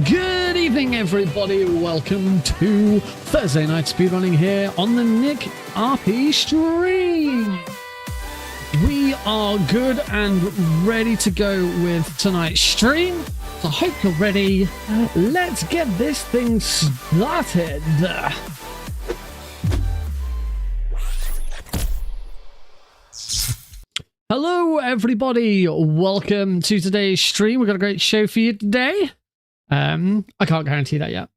Good evening, everybody. Welcome to Thursday night speedrunning here on the Nick RP stream. We are good and ready to go with tonight's stream. So I hope you're ready. Let's get this thing started. Hello, everybody. Welcome to today's stream. We've got a great show for you today. I can't guarantee that yet.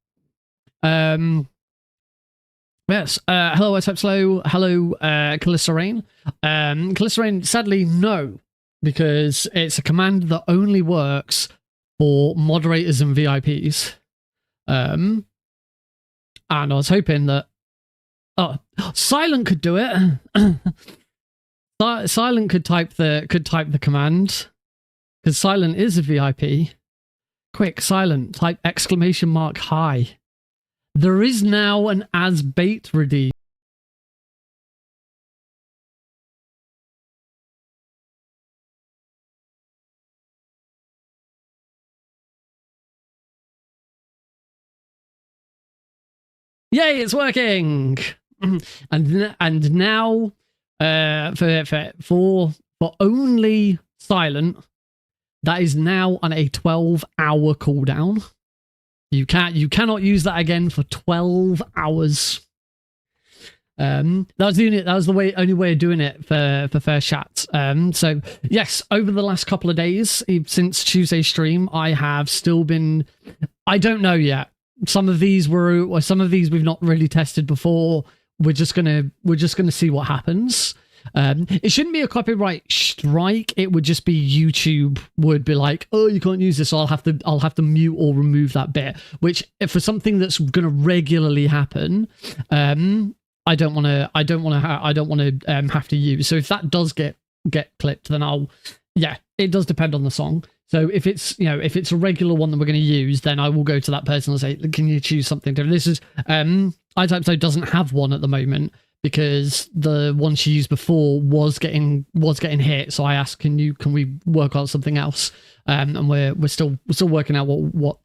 Yes. Hello, I type slow. Hello, Calissa Rain. Calissa Rain, sadly, no, because it's a command that only works for moderators and VIPs. And I was hoping that Silent could do it. Silent could type the command, because Silent is a VIP. Quick, Silent, type !hi. There is now an as bait redeem. Yay, it's working. and now for only Silent, that is now on a 12-hour cooldown. You cannot use that again for 12 hours. That was the only way of doing it for first chat. So yes, over the last couple of days since Tuesday's stream, I have still been. I don't know yet. Some of these we've not really tested before. We're just gonna see what happens. It shouldn't be a copyright strike. It would just be YouTube would be like, oh, you can't use this, so I'll have to mute or remove that bit. Which, if for something that's going to regularly happen, I don't want to have to use. So if that does get clipped, then it does depend on the song. So if it's a regular one that we're going to use, then I will go to that person and say, can you choose something different? This is iTypeSo doesn't have one at the moment, because the one she used before was getting hit. So I asked, can we work on something else? And we're still working out what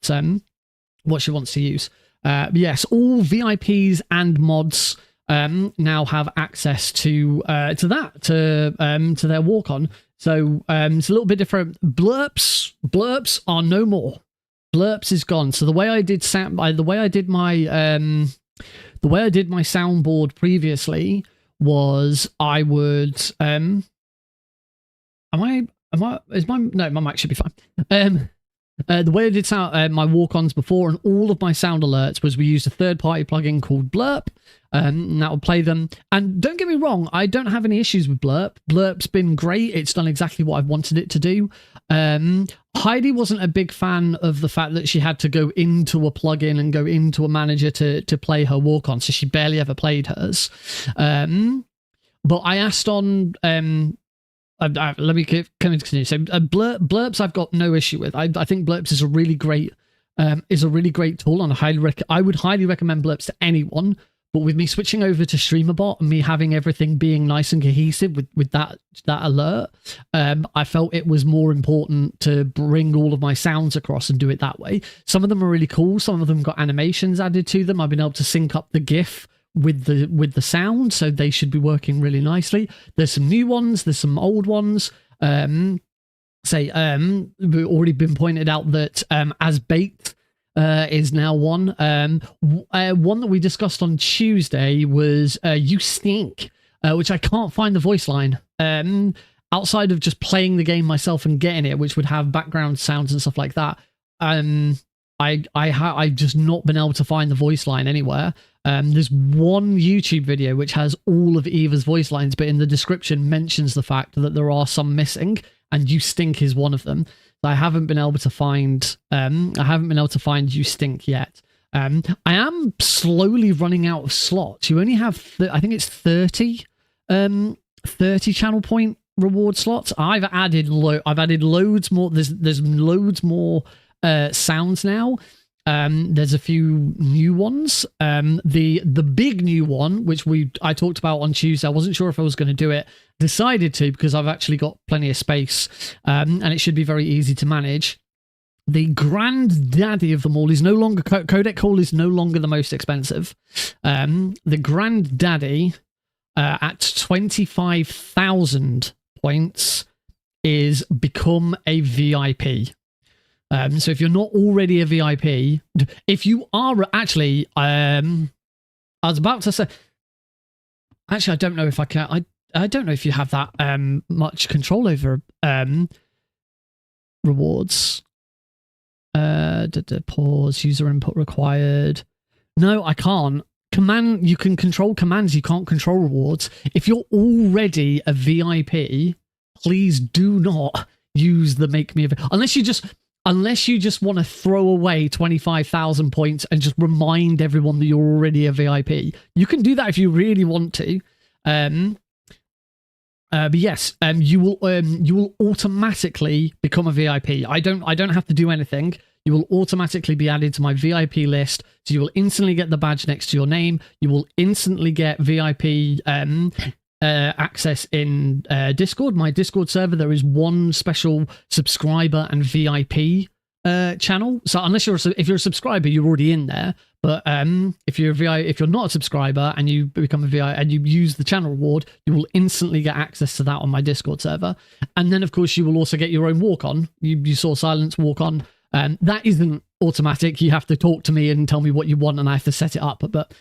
she wants to use. But yes, all VIPs and mods now have access to their walk on. So it's a little bit different. Blurps are no more. Blurps is gone. So the way I did my soundboard previously was I would my mic should be fine. The way I did sound my walk-ons before and all of my sound alerts was we used a third-party plugin called Blurp, and that would play them. And don't get me wrong, I don't have any issues with Blurp. Blurp's been great. It's done exactly what I've wanted it to do. Heidi wasn't a big fan of the fact that she had to go into a plugin and go into a manager to play her walk-on, so she barely ever played hers. But I asked on let me continue. So Blurps I've got no issue with. I think Blurps is a really great tool, and I would highly recommend Blurps to anyone. But with me switching over to streamer.bot and me having everything being nice and cohesive with that alert, I felt it was more important to bring all of my sounds across and do it that way. Some of them are really cool. Some of them got animations added to them. I've been able to sync up the GIF with the sound, so they should be working really nicely. There's some new ones, there's some old ones. We've already been pointed out that as bait is now one. One that we discussed on Tuesday was You Stink, which I can't find the voice line. Outside of just playing the game myself and getting it, which would have background sounds and stuff like that. I've just not been able to find the voice line anywhere. There's one YouTube video which has all of Eva's voice lines, but in the description mentions the fact that there are some missing, and You Stink is one of them. I haven't been able to find. You Stink yet. I am slowly running out of slots. You only have, I think it's 30 channel point reward slots. I've added loads more. There's loads more sounds now. There's a few new ones. The big new one, which I talked about on Tuesday, I wasn't sure if I was going to do it. Decided to, because I've actually got plenty of space, and it should be very easy to manage. the granddaddy of them all is no longer codec call is no longer the most expensive. The granddaddy at 25,000 points is become a VIP. So if you're not already a VIP, if you are actually, I was about to say, actually, I don't know if I can. I don't know if you have that much control over rewards. Pause. User input required. No, I can't. You can control commands. You can't control rewards. If you're already a VIP, please do not use the make me a unless you just want to throw away 25,000 points and just remind everyone that you're already a VIP. You can do that if you really want to. But yes, you will automatically become a VIP. I don't have to do anything. You will automatically be added to my VIP list. So you will instantly get the badge next to your name. You will instantly get VIP access in Discord. My Discord server, there is one special subscriber and VIP channel. So unless if you're a subscriber, you're already in there. But if you're not a subscriber and you become a VIP and you use the channel reward, you will instantly get access to that on my Discord server. And then of course you will also get your own walk on. You saw Silence walk on. That isn't automatic. You have to talk to me and tell me what you want, and I have to set it up. But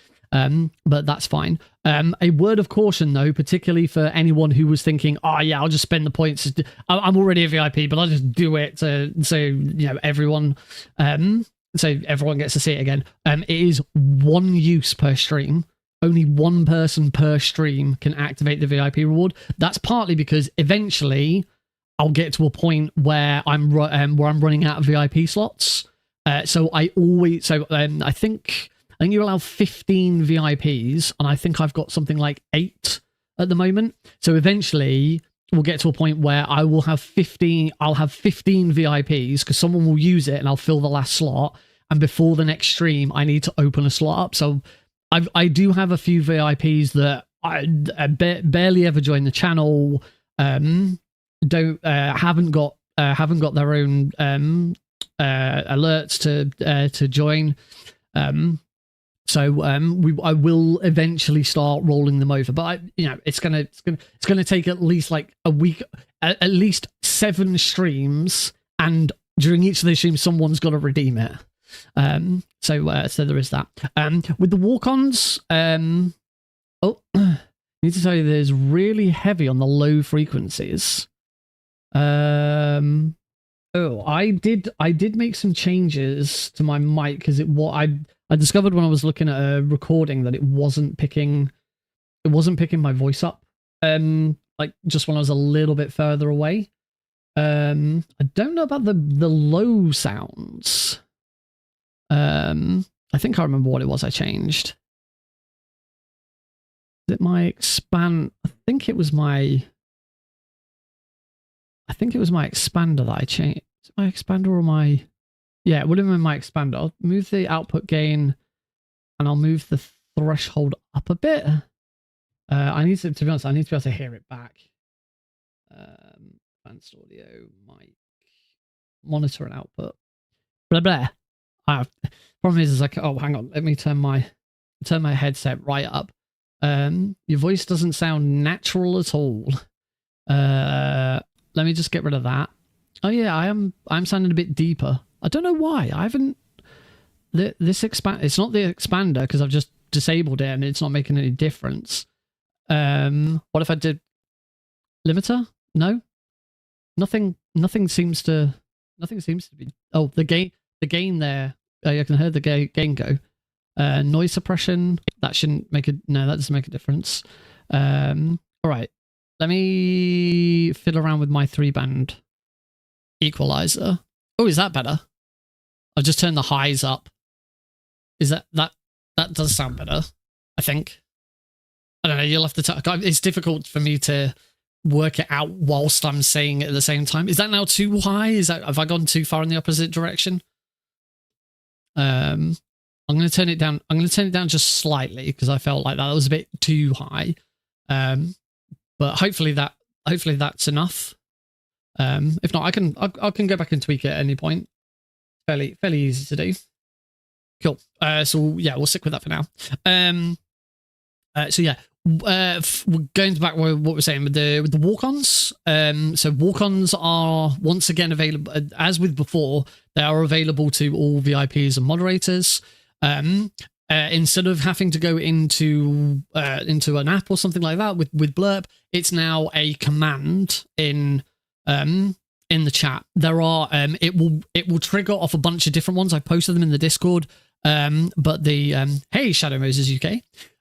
that's fine. A word of caution, though, particularly for anyone who was thinking, "Oh yeah, I'll just spend the points. I'm already a VIP, but I'll just do it so everyone gets to see it again." It is one use per stream. Only one person per stream can activate the VIP reward. That's partly because eventually I'll get to a point where I'm running out of VIP slots. I think you allow 15 VIPs, and I think I've got something like 8 at the moment. So eventually we'll get to a point where I will have 15. I'll have 15 VIPs because someone will use it, and I'll fill the last slot. And before the next stream, I need to open a slot up. So I do have a few VIPs that I barely ever join the channel. Haven't got their own alerts to join. I will eventually start rolling them over, but it's gonna take at least like a week, at least 7 streams, and during each of those streams, someone's got to redeem it. So there is that. With the walk-ons, I need to tell you, there's really heavy on the low frequencies. I did make some changes to my mic because I discovered when I was looking at a recording that it wasn't picking my voice up. Like just when I was a little bit further away. I don't know about the low sounds. I think I remember what it was I changed. Is it my expand? I think it was my expander that I changed. Is it my expander or my... Yeah, it would have been my expander. I'll move the output gain and I'll move the threshold up a bit. I need to be honest, I need to be able to hear it back. Advanced audio, mic, monitor and output. Blah, blah. Problem is like, oh, hang on. Let me turn my headset right up. Your voice doesn't sound natural at all. Let me just get rid of that. Oh yeah, I'm sounding a bit deeper. I don't know why. I haven't... It's not the expander because I've just disabled it and it's not making any difference. What if I did... Limiter? No? Nothing seems to be... Oh, the gain there. I can hear the gain go. Noise suppression. That shouldn't make it... No, that doesn't make a difference. All right. Let me fiddle around with my 3-band equalizer. Oh, is that better? I'll just turn the highs up. Is that does sound better, I think. I don't know, you'll have to it's difficult for me to work it out whilst I'm saying it at the same time. Is that now too high? Have I gone too far in the opposite direction? I'm going to turn it down. I'm going to turn it down just slightly because I felt like that was a bit too high. But hopefully that's enough. If not, I can go back and tweak it at any point. fairly easy to do. Cool. So yeah, we'll stick with that for now. So yeah, we're going back what we're saying with the walk-ons. So walk-ons are once again available, as with before. They are available to all VIPs and moderators. Instead of having to go into an app or something like that with Blurp, it's now a command in the chat. There are it will trigger off a bunch of different ones. I posted them in the Discord. But the hey Shadow Moses UK.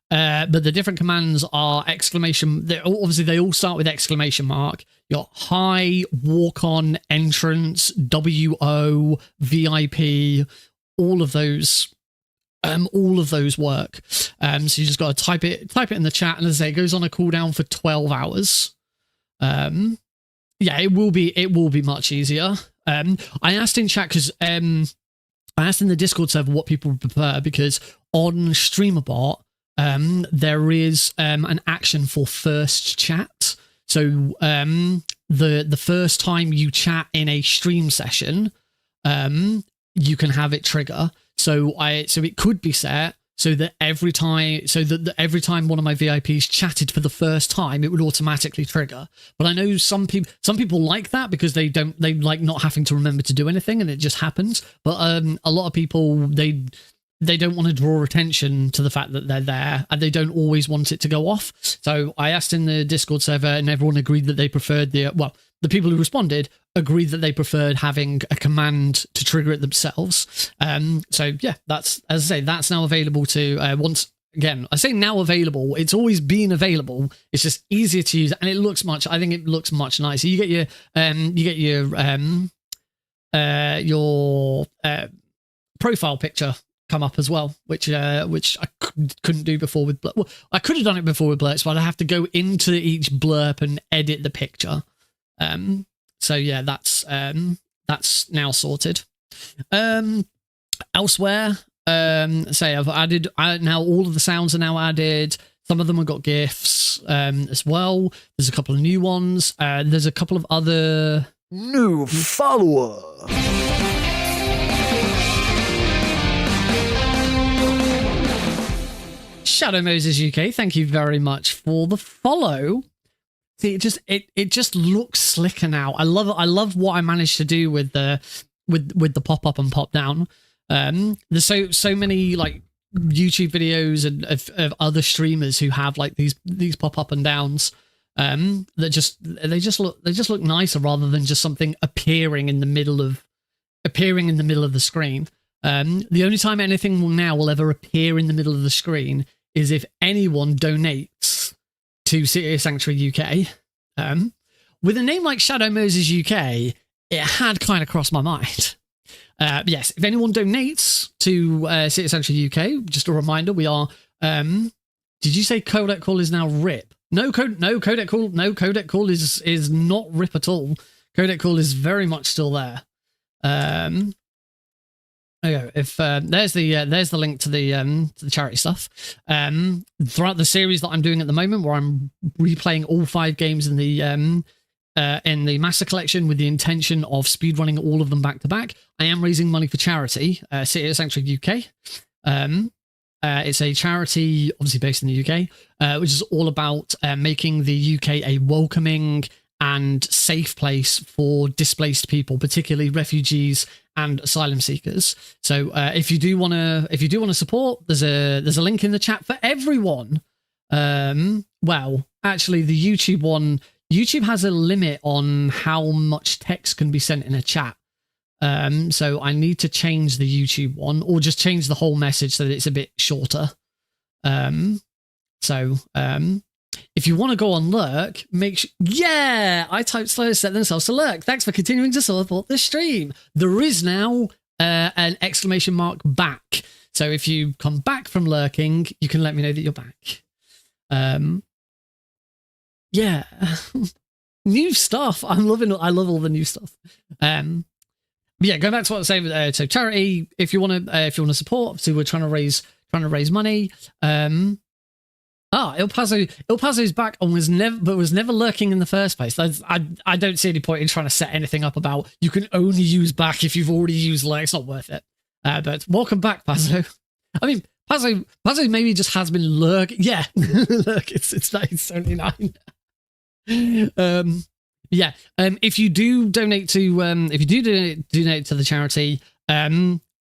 But the different commands are exclamation. Obviously, they all start with exclamation mark. Your hi, walk on, entrance, WO, VIP, all of those work. So you just got to type it in the chat, and as I say, it goes on a cooldown for 12 hours. Yeah, it will be much easier. I asked in chat because I asked in the Discord server what people would prefer, because on streamer.bot there is an action for first chat. So the first time you chat in a stream session, you can have it trigger. So it could be set so that every time one of my VIPs chatted for the first time, it would automatically trigger. But I know some people like that because they like not having to remember to do anything, and it just happens. But a lot of people, they don't want to draw attention to the fact that they're there, and they don't always want it to go off. So I asked in the Discord server, and everyone agreed that they preferred the people who responded agreed that they preferred having a command to trigger it themselves. So yeah, that's, as I say, that's now available to once again. I say now available. It's always been available. It's just easier to use, and I think it looks much nicer. You get your profile picture come up as well, which I couldn't do before with Blurp. Well, I could have done it before with Blurp, but I have to go into each blurb and edit the picture. So yeah, that's now sorted. Elsewhere, say I've added now all of the sounds are now added. Some of them have got GIFs as well. There's a couple of new ones. There's a couple of other new follower. Shadow Moses UK, thank you very much for the follow. See, it just looks slicker now. I love what I managed to do with the pop up and pop down. There's so many like YouTube videos and of other streamers who have like these pop up and downs. They just look nicer rather than just something appearing in the middle of the screen. The only time anything will ever appear in the middle of the screen is if anyone donates to City of Sanctuary UK. With a name like Shadow Moses UK, it had kind of crossed my mind. Yes, if anyone donates to City of Sanctuary UK, just a reminder, we are. Did you say Codec Call is now RIP? No, Codec Call is not RIP at all. Codec Call is very much still there. Okay, if there's the link to the charity stuff. Throughout the series that I'm doing at the moment, where I'm replaying all 5 games in the Master Collection with the intention of speedrunning all of them back to back, I am raising money for charity, City of Sanctuary UK. It's a charity obviously based in the UK, which is all about making the UK a welcoming and safe place for displaced people, particularly refugees and asylum seekers. So if you do want to support, there's a link in the chat for everyone. Well, actually, the YouTube has a limit on how much text can be sent in a chat. So I need to change the YouTube one, or just change the whole message so that it's a bit shorter. If you want to go on Lurk, make sure... Yeah! I typed slow to set themselves to Lurk. Thanks for continuing to support the stream. There is now an exclamation mark back. So if you come back from lurking, you can let me know that you're back. Yeah. New stuff. I love all the new stuff. Yeah, going back to what I was saying, so charity, if you want to support, obviously we're trying to raise money. Il Pazo's back and was never lurking in the first place. I don't see any point in trying to set anything up about you can only use back if you've already used lurk. It's not worth it. But welcome back, Pazo. I mean, Pazo maybe just has been lurk. Yeah, look, it's 79. If you do donate to donate to the charity,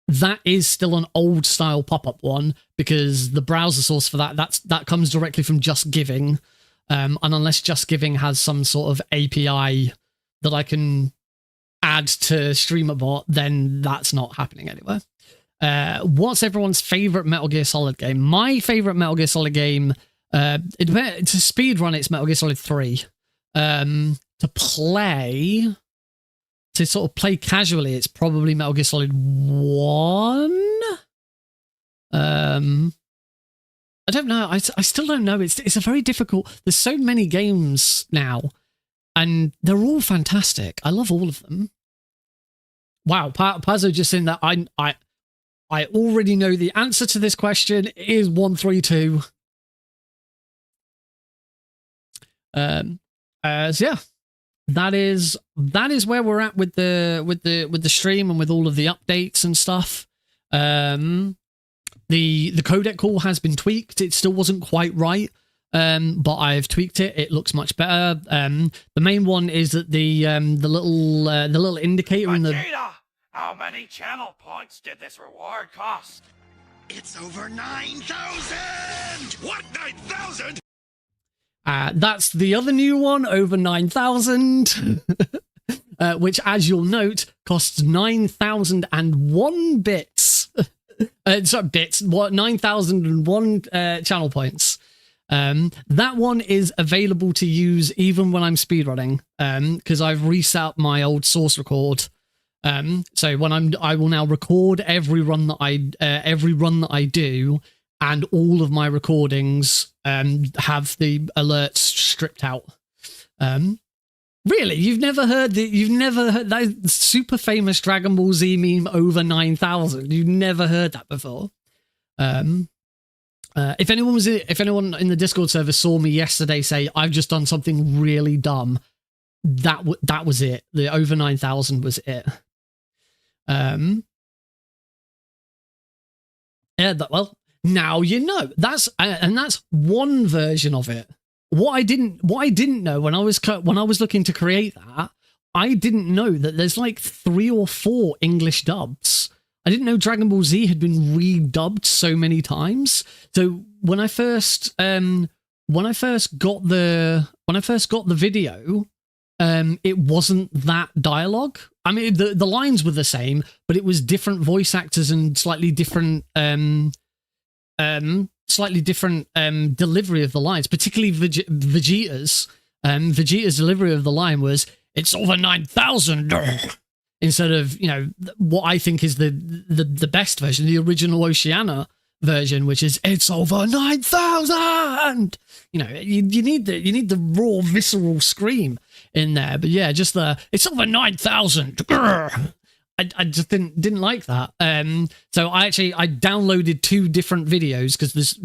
that is still an old style pop-up one, because the browser source for that comes directly from Just Giving, and unless Just Giving has some sort of API that I can add to streamer.bot, then that's not happening anywhere. What's everyone's favorite Metal Gear Solid game? My favorite Metal Gear Solid game, to speedrun, it's Metal Gear Solid 3. To sort of play casually, it's probably Metal Gear Solid 1. I don't know. I still don't know. It's a very difficult. There's so many games now, and they're all fantastic. I love all of them. Wow, Pazzo just in that I already know the answer to this question is 132. So yeah. That is where we're at with the stream and with all of the updates and stuff. The codec call has been tweaked. It still wasn't quite right, but I've tweaked it. It looks much better. The main one is that the little indicator in the. How many channel points did this reward cost? It's over 9,000. What, 9,000? That's the other new one, over 9,000, which, as you'll note, costs 9,001 bits. Sorry, bits. What? 9,001 channel points. That one is available to use even when I'm speedrunning, because I've reset up my old source record. So when I will now record every run that I do. And all of my recordings have the alerts stripped out. Really, you've never heard that super famous Dragon Ball Z meme over 9,000. You've never heard that before. If anyone in the Discord server saw me yesterday say I've just done something really dumb, that was it. The over 9,000 was it. Well. Now you know. That's one version of it. What I didn't know when I was looking to create that, I didn't know that there's like 3 or 4 English dubs. I didn't know Dragon Ball Z had been redubbed so many times. So when I first got the video, it wasn't that dialogue. I mean, the lines were the same, but it was different voice actors and slightly different delivery of the lines, particularly Vegeta's. Vegeta's delivery of the line was, "It's over 9,000," instead of, what I think is the best version, the original Oceania version, which is, "It's over 9,000." You need the raw visceral scream in there. But yeah, just "It's over 9,000." I just didn't like that. So I downloaded 2 different videos, because there's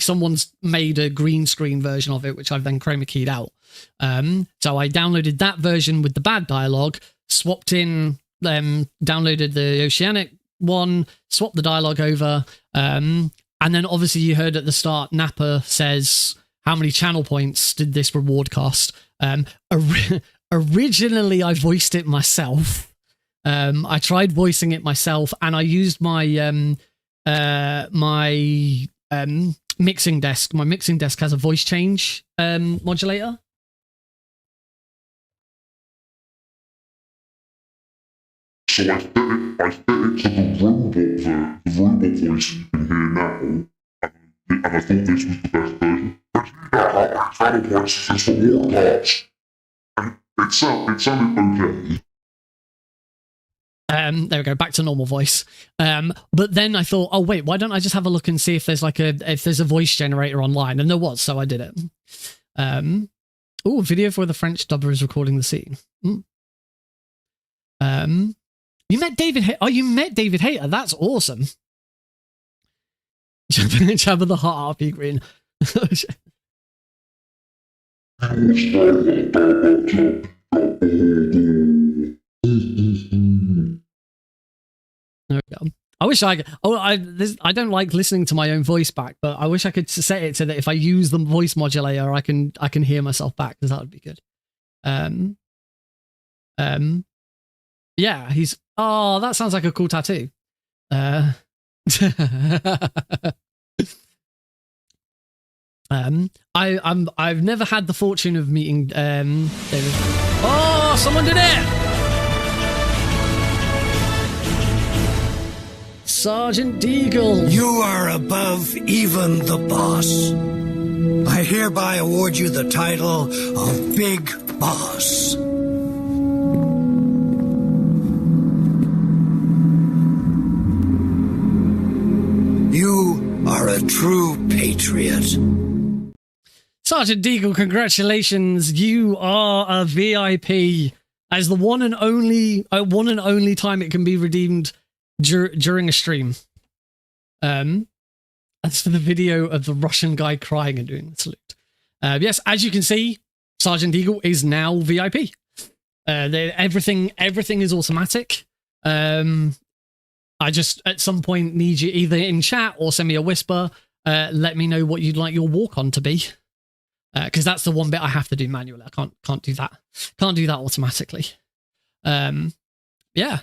someone's made a green screen version of it, which I've then chroma keyed out. So I downloaded that version with the bad dialogue, swapped in, downloaded the Oceanic one, swapped the dialogue over, and then obviously you heard at the start, Nappa says, "How many channel points did this reward cost?" Originally I voiced it myself. I tried voicing it myself, and I used my mixing desk. My mixing desk has a voice change modulator. So I set it to the robot voice you can hear now, and I thought this was the best version. But channel points is for war parts, and it sounded okay. There we go, back to normal voice. But then I thought, oh wait, why don't I just have a look and see if there's a voice generator online? And there was, so I did it. Video where the French dubber is recording the scene. You met David. You met David Hayter. That's awesome. Jabba the Hot RP Green. There we go. I wish I could. Oh, I don't like listening to my own voice back, but I wish I could set it so that if I use the voice modulator, I can hear myself back, because that would be good. Yeah, he's. Oh, that sounds like a cool tattoo. I've never had the fortune of meeting David. Oh, someone did it! Sergeant Deagle. You are above even the boss. I hereby award you the title of Big Boss. You are a true patriot. Sergeant Deagle, congratulations. You are a VIP. As the one and only time it can be redeemed during a stream. That's for the video of the Russian guy crying and doing the salute. Yes, as you can see, Sergeant Deagle is now VIP. Everything is automatic. I just at some point need you either in chat or send me a whisper. Let me know what you'd like your walk on to be, because that's the one bit I have to do manually. I can't do that. Can't do that automatically. Yeah.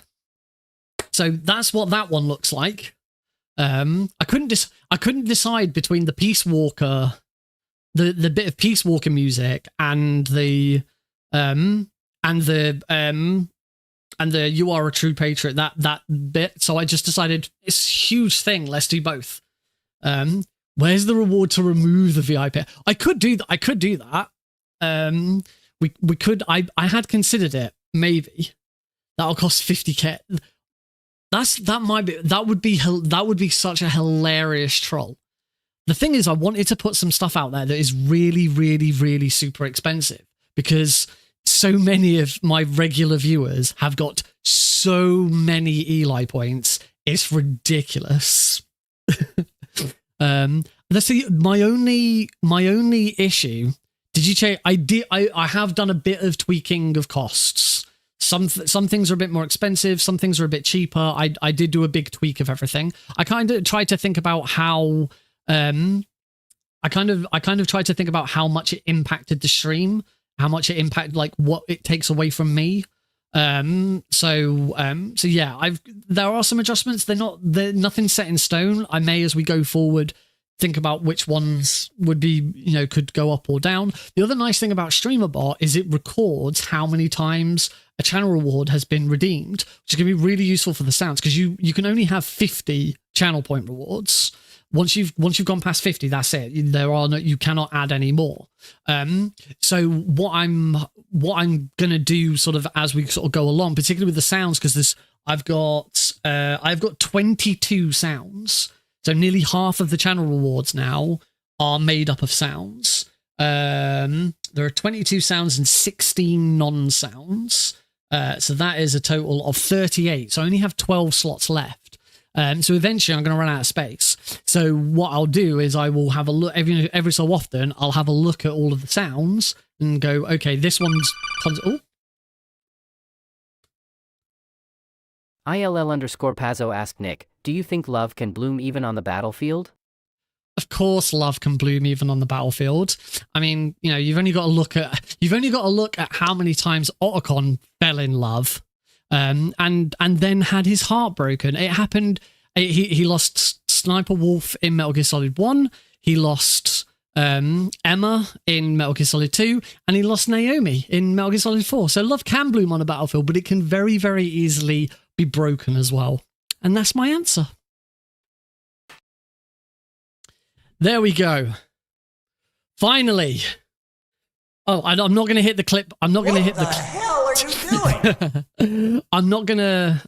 So that's what that one looks like. I couldn't decide between the Peace Walker, the bit of Peace Walker music, and the You Are a True Patriot, that bit. So I just decided it's a huge thing. Let's do both. Where's the reward to remove the VIP? I could do that. We could. I had considered it. Maybe that'll cost 50k. That would be such a hilarious troll. The thing is, I wanted to put some stuff out there that is really, really, really super expensive, because so many of my regular viewers have got so many Eli points. It's ridiculous. Let's see. My only issue. Did you check? I have done a bit of tweaking of costs. Some things are a bit more expensive. Some things are a bit cheaper. I did do a big tweak of everything. I kind of tried to think about how. I kind of tried to think about how much it impacted the stream, how much it impacted, like what it takes away from me. So yeah, there are some adjustments. They're nothing set in stone. I may, as we go forward, think about which ones would be, could go up or down. The other nice thing about streamer.bot is it records how many times a channel reward has been redeemed, which is going to be really useful for the sounds, because you can only have 50 channel point rewards. Once you've gone past 50, that's it. You cannot add any more. So what I'm gonna do sort of as we sort of go along, particularly with the sounds, because I've got 22 sounds. So nearly half of the channel rewards now are made up of sounds. There are 22 sounds and 16 non-sounds. So that is a total of 38. So I only have 12 slots left. So eventually I'm going to run out of space. So what I'll do is I will have a look every so often. I'll have a look at all of the sounds and go, okay, this one's... Oh. ILL_Pazzo asked Nick, do you think love can bloom even on the battlefield? Of course, love can bloom even on the battlefield. I mean, you've only got to look at how many times Otacon fell in love. And then had his heart broken. It happened. He lost Sniper Wolf in Metal Gear Solid 1. He lost Emma in Metal Gear Solid 2, and he lost Naomi in Metal Gear Solid 4. So love can bloom on a battlefield, but it can very, very easily be broken as well. And that's my answer. There we go. Finally. Oh, I'm not going to hit the clip. I'm not going to hit the clip. What are you doing? I'm not gonna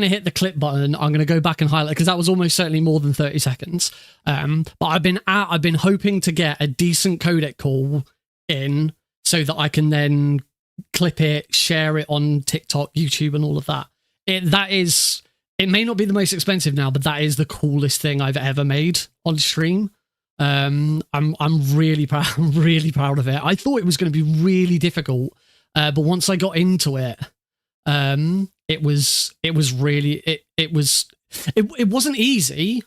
hit the clip button. I'm gonna go back and highlight, because that was almost certainly more than 30 seconds. But I've been hoping to get a decent codec call in so that I can then clip it, share it on TikTok, YouTube, and all of that. It may not be the most expensive now, but that is the coolest thing I've ever made on stream. I'm really proud. I'm really proud of it. I thought it was going to be really difficult, but once I got into it, it wasn't easy,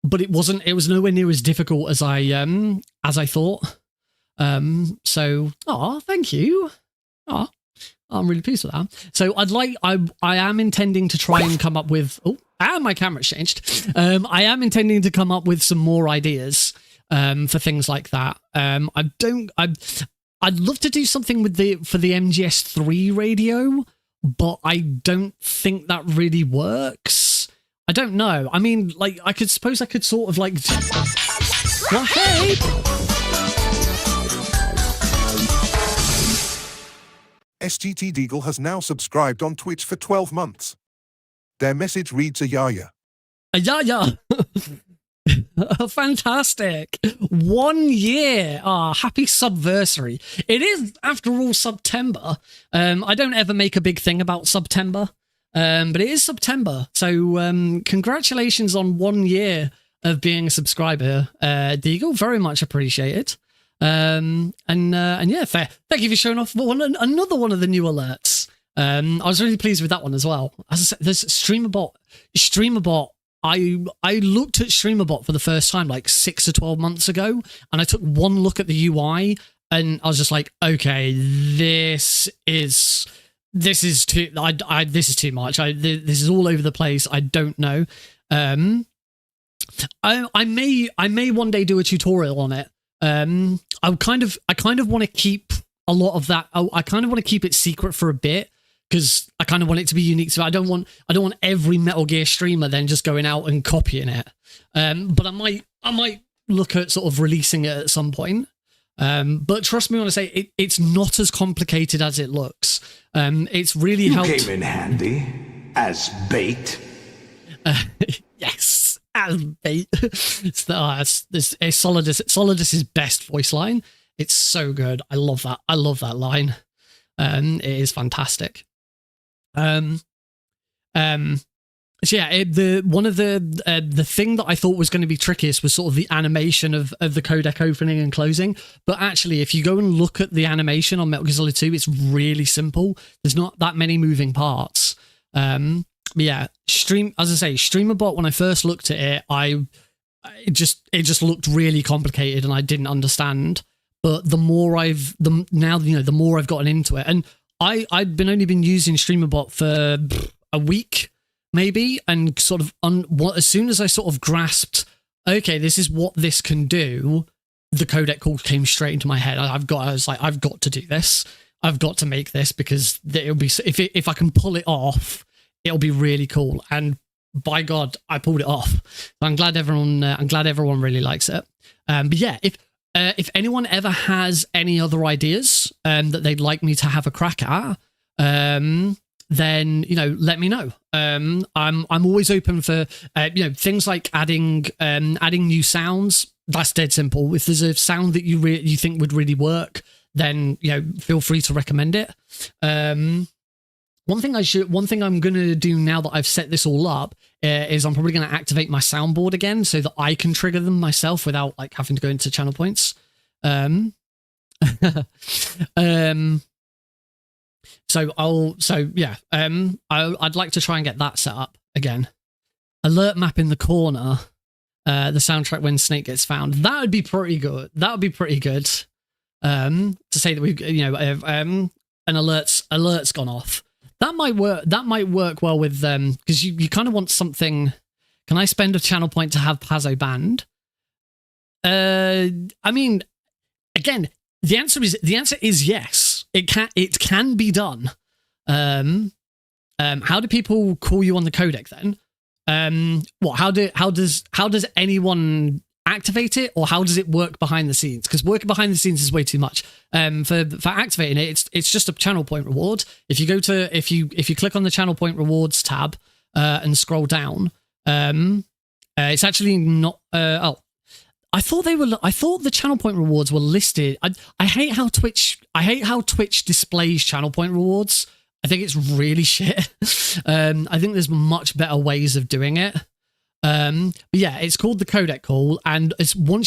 but it was nowhere near as difficult as I thought. So, thank you. I'm really pleased with that. So I am intending to try and come up with, and my camera's changed. I am intending to come up with some more ideas, for things like that. I'd love to do something for the MGS3 radio, but I don't think that really works. I don't know. I mean, like, I could sort of like, well, hey! SGT Deagle has now subscribed on Twitch for 12 months. Their message reads a yaya. A yaya! Fantastic. 1 year. Happy subversary. It is, after all, September. I don't ever make a big thing about September, but it is September. So congratulations on 1 year of being a subscriber, Deagle. Very much appreciated. And yeah, fair. Thank you for showing off another one of the new alerts. I was really pleased with that one as well. As I said, there's streamer.bot. I looked at streamer.bot for the first time like 6 or 12 months ago, and I took one look at the UI, and I was just like, okay, this is too this is too much. This is all over the place. I don't know. I may one day do a tutorial on it. I kind of want to keep a lot of that. I kind of want to keep it secret for a bit, because I kind of want it to be unique. So I don't want every Metal Gear streamer then just going out and copying it. But I might look at sort of releasing it at some point. But trust me when I say it's not as complicated as it looks. It's really helped. You came in handy as bait. Yes, as bait. It's Solidus's best voice line. It's so good. I love that. I love that line. It is fantastic. So yeah, the thing that I thought was going to be trickiest was sort of the animation of the codec opening and closing. But actually, if you go and look at the animation on Metal Gear Solid 2, it's really simple. There's not that many moving parts. But yeah, as I say, streamer.bot, when I first looked at it, it just looked really complicated and I didn't understand. But the more I've gotten into it, and I'd only been using streamer.bot for a week maybe, and sort of as soon as I sort of grasped, okay, this is what this can do, the codec call came straight into my head. I was like, I've got to do this. I've got to make this, because it'll be, if I can pull it off, it'll be really cool. And by God, I pulled it off. So I'm glad everyone really likes it. But yeah, if anyone ever has any other ideas that they'd like me to have a crack at, then let me know. I'm always open for things like adding new sounds. That's dead simple. If there's a sound that you think would really work, then feel free to recommend it. One thing I'm gonna do now that I've set this all up is I'm probably gonna activate my soundboard again so that I can trigger them myself without like having to go into channel points. I'd like to try and get that set up again. Alert map in the corner, the soundtrack when Snake gets found. That would be pretty good. To say that we've an alert's gone off. That might work well with because you kind of want something. Can I spend a channel point to have Pazzo banned? I mean, again, the answer is yes. It can be done. How do people call you on the codec then? How does anyone activate it, or how does it work behind the scenes? Because working behind the scenes is way too much. For activating it, it's just a channel point reward. If you go to if you click on the channel point rewards tab and scroll down, it's actually not. I thought the channel point rewards were listed. I hate how Twitch displays channel point rewards. I think it's really shit. I think there's much better ways of doing it. But yeah, it's called the codec call, and it's when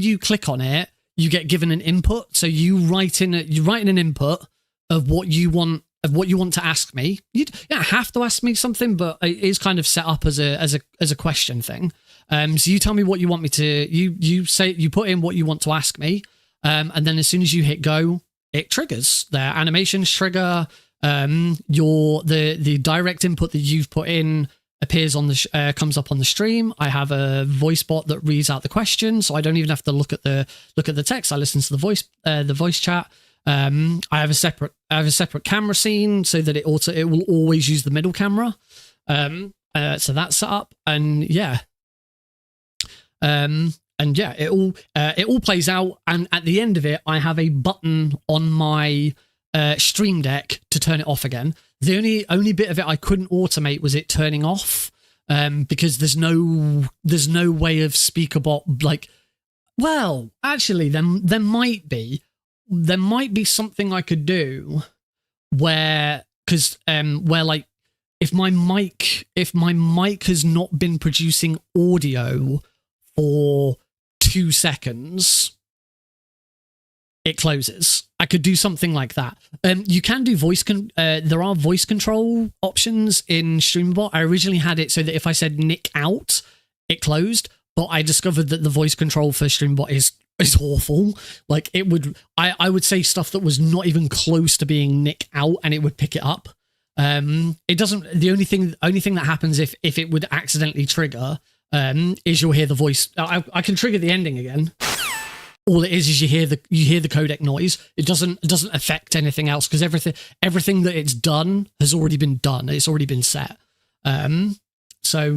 you click on it, you get given an input. So you write in an input of what you want to ask me. You don't have to ask me something, but it is kind of set up as a question thing. So you tell me what you want me to. You put in what you want to ask me, and then as soon as you hit go, it triggers. Their animations trigger. The direct input that you've put in appears on the comes up on the stream. I have a voice bot that reads out the question, so I don't even have to look at the text. I listen to the voice chat. I have a separate camera scene so that it will always use the middle camera. So that's set up, and yeah, it all plays out. And at the end of it, I have a button on my stream deck to turn it off again. The only bit of it I couldn't automate was it turning off, because there's no way of speakerbot, like, well, actually there might be something I could do where like if my mic has not been producing audio for 2 seconds, it closes. I could do something like that. You can do there are voice control options in streamer.bot. I originally had it so that if I said nick out, it closed, but I discovered that the voice control for streamer.bot is awful. Like I would say stuff that was not even close to being nick out and it would pick it up. It doesn't. The only thing that happens if it would accidentally trigger is you'll hear the voice. I can trigger the ending again. All it is you hear the codec noise. It doesn't affect anything else because everything that it's done has already been done. It's already been set. So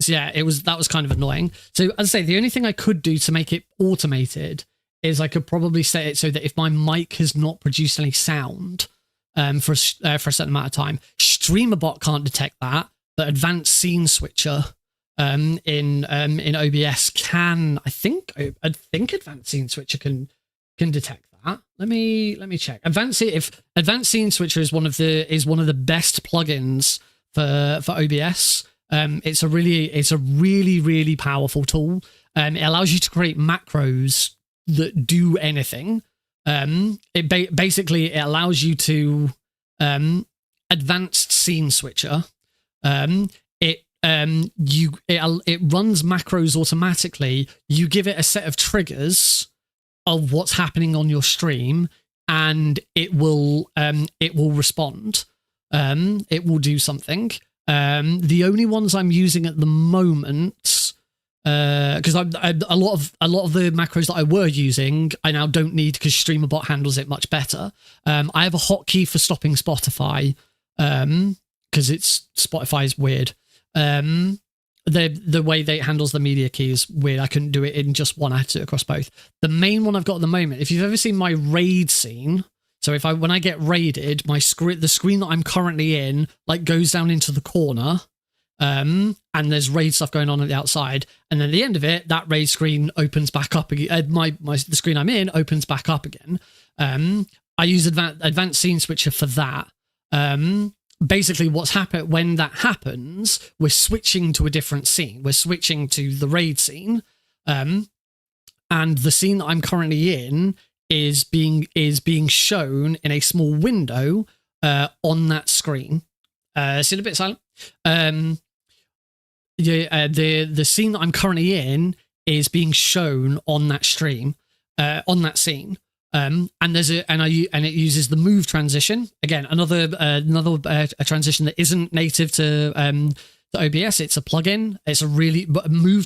yeah, that was kind of annoying. So as I say, the only thing I could do to make it automated is I could probably set it so that if my mic has not produced any sound for a certain amount of time, streamer.bot can't detect that, but advanced scene switcher in OBS can. I think advanced scene switcher can detect that. Let me check. Advanced scene switcher is one of the best plugins for OBS. It's a really powerful tool. It allows you to create macros that do anything. It allows you to advanced scene switcher. It runs macros automatically. You give it a set of triggers of what's happening on your stream, and it will respond. It will do something. The only ones I'm using at the moment, because a lot of the macros that I were using, I now don't need because streamer.bot handles it much better. I have a hotkey for stopping Spotify, because Spotify is weird. The way they handles the media key is weird. I couldn't do it in just one. I had to do it across both. The main one I've got at the moment, if you've ever seen my raid scene, so when I get raided, the screen that I'm currently in, like, goes down into the corner, and there's raid stuff going on at the outside, and then at the end of it, that raid screen opens back up again. The screen I'm in opens back up again. I use advanced scene switcher for that. Basically, what's happened when that happens, we're switching to a different scene. We're switching to the raid scene, and the scene that I'm currently in is being shown in a small window on that screen. Still a bit silent. The scene that I'm currently in is being shown on that stream, on that scene. And it uses the move transition again. Another a transition that isn't native to OBS. It's a plugin. It's a really move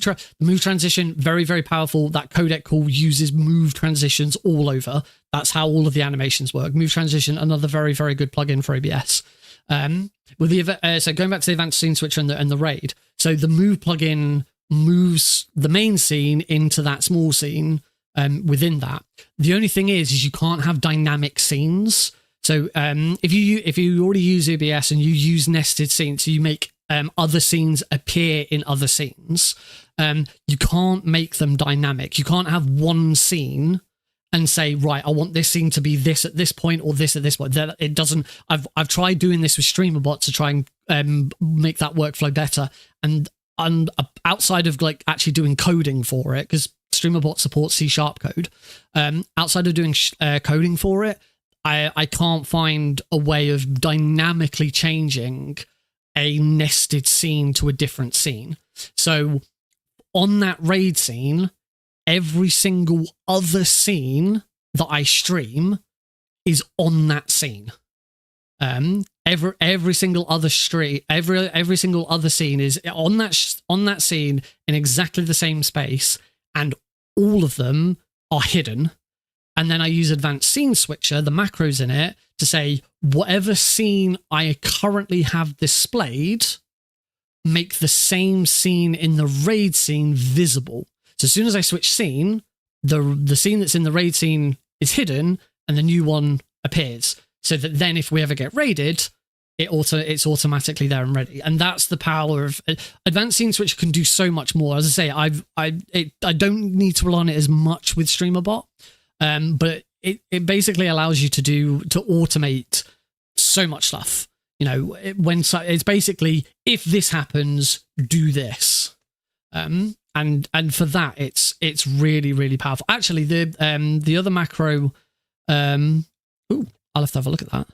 transition. Very, very powerful. That codec call uses move transitions all over. That's how all of the animations work. Move transition, another very, very good plugin for OBS. So going back to the advanced scene switcher and the raid. So the move plugin moves the main scene into that small scene. Within that, the only thing is you can't have dynamic scenes. So if you already use OBS and you use nested scenes, so you make other scenes appear in other scenes, you can't make them dynamic. You can't have one scene and say, right, I want this scene to be this at this point or this at this point. It doesn't. I've tried doing this with streamer.bot to try and make that workflow better, and outside of like actually doing coding for it, because streamer.bot supports C# code. Outside of doing coding for it, I can't find a way of dynamically changing a nested scene to a different scene. So on that raid scene, every single other scene that I stream is on that scene. Every single other every single other scene is on that scene in exactly the same space, and all of them are hidden. And then I use Advanced Scene Switcher, the macros in it, to say whatever scene I currently have displayed, make the same scene in the raid scene visible. So as soon as I switch scene, the scene that's in the raid scene is hidden, and the new one appears. So that then if we ever get raided, it's automatically there and ready. And that's the power of Advanced Scene Switcher. Can do so much more. As I say, I don't need to rely on it as much with streamer.bot, but it basically allows you to automate so much stuff. You know, it's basically, if this happens, do this. And for that, it's really, really powerful. Actually, the other macro, I'll have to have a look at that.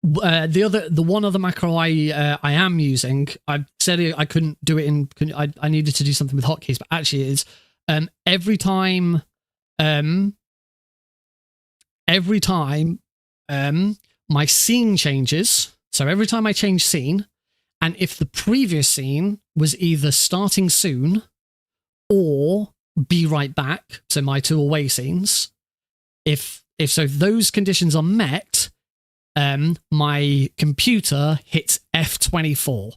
The one other macro I am using, I said I couldn't do it I needed to do something with hotkeys, but actually it is every time my scene changes. So every time I change scene, and if the previous scene was either starting soon or be right back, so my 2 away scenes, if those conditions are met, my computer hits F24.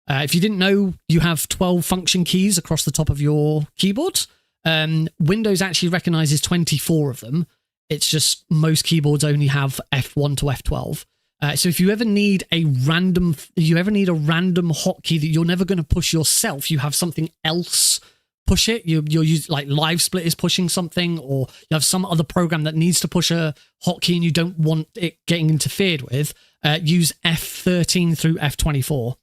If you didn't know, you have 12 function keys across the top of your keyboard. Windows actually recognizes 24 of them. It's just most keyboards only have F1 to F12. So if you ever need a random hotkey that you're never going to push yourself, you have something else push it. You'll use like Live Split is pushing something, or you have some other program that needs to push a hotkey and you don't want it getting interfered with. Use F13 through F24.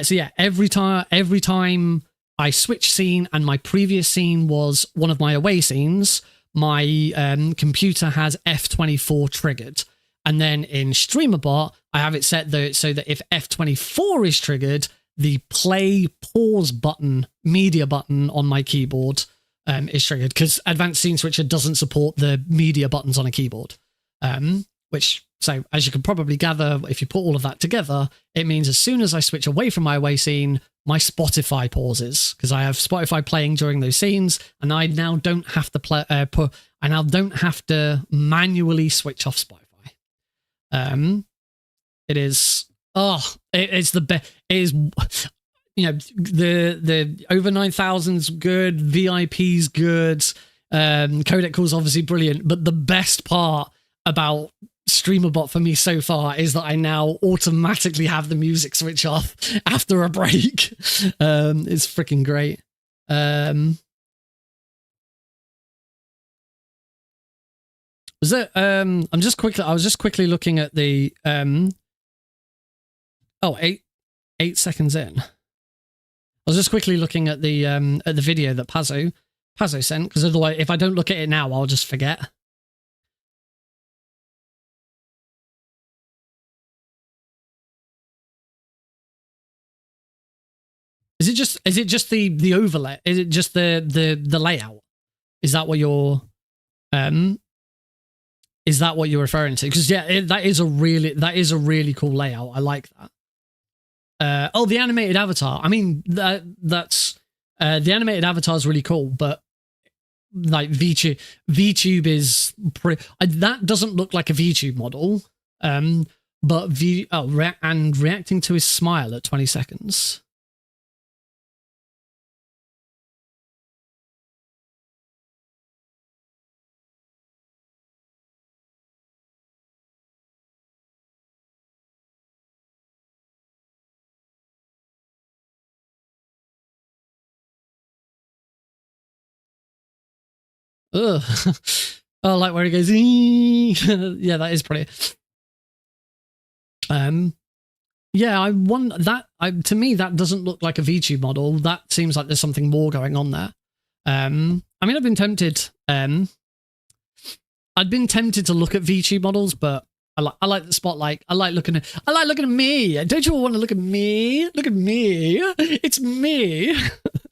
So yeah, every time I switch scene and my previous scene was one of my away scenes, my computer has F24 triggered. And then in streamer.bot, I have it set so that if F24 is triggered, the play pause button, media button on my keyboard is triggered, because Advanced Scene Switcher doesn't support the media buttons on a keyboard. So as you can probably gather, if you put all of that together, it means as soon as I switch away from my away scene, my Spotify pauses, because I have Spotify playing during those scenes, and I now don't have to manually switch off Spotify. It's the best. It is, you know, the over 9,000's good, VIP's good, codec call's obviously brilliant, but the best part about streamer.bot for me so far is that I now automatically have the music switch off after a break. It's freaking great. Was it I was just quickly looking at the 8 seconds in. I was just quickly looking at the video that Pazzo sent, because otherwise if I don't look at it now, I'll just forget. Is it just the overlay? Is it just the layout? Is that what you're referring to? Because yeah, that is a really cool layout. I like that. The animated avatar. I mean, that's the animated avatar is really cool, but like VTube is that doesn't look like a VTube model. But reacting to his smile at 20 seconds. Ugh. Oh, like where he goes, yeah, that is pretty. Yeah, I want that. To me, that doesn't look like a VTube model. That seems like there's something more going on there. I mean, I've been tempted. I'd been tempted to look at VTube models, but I like the spotlight. I like looking at me. Don't you all want to look at me? Look at me. It's me.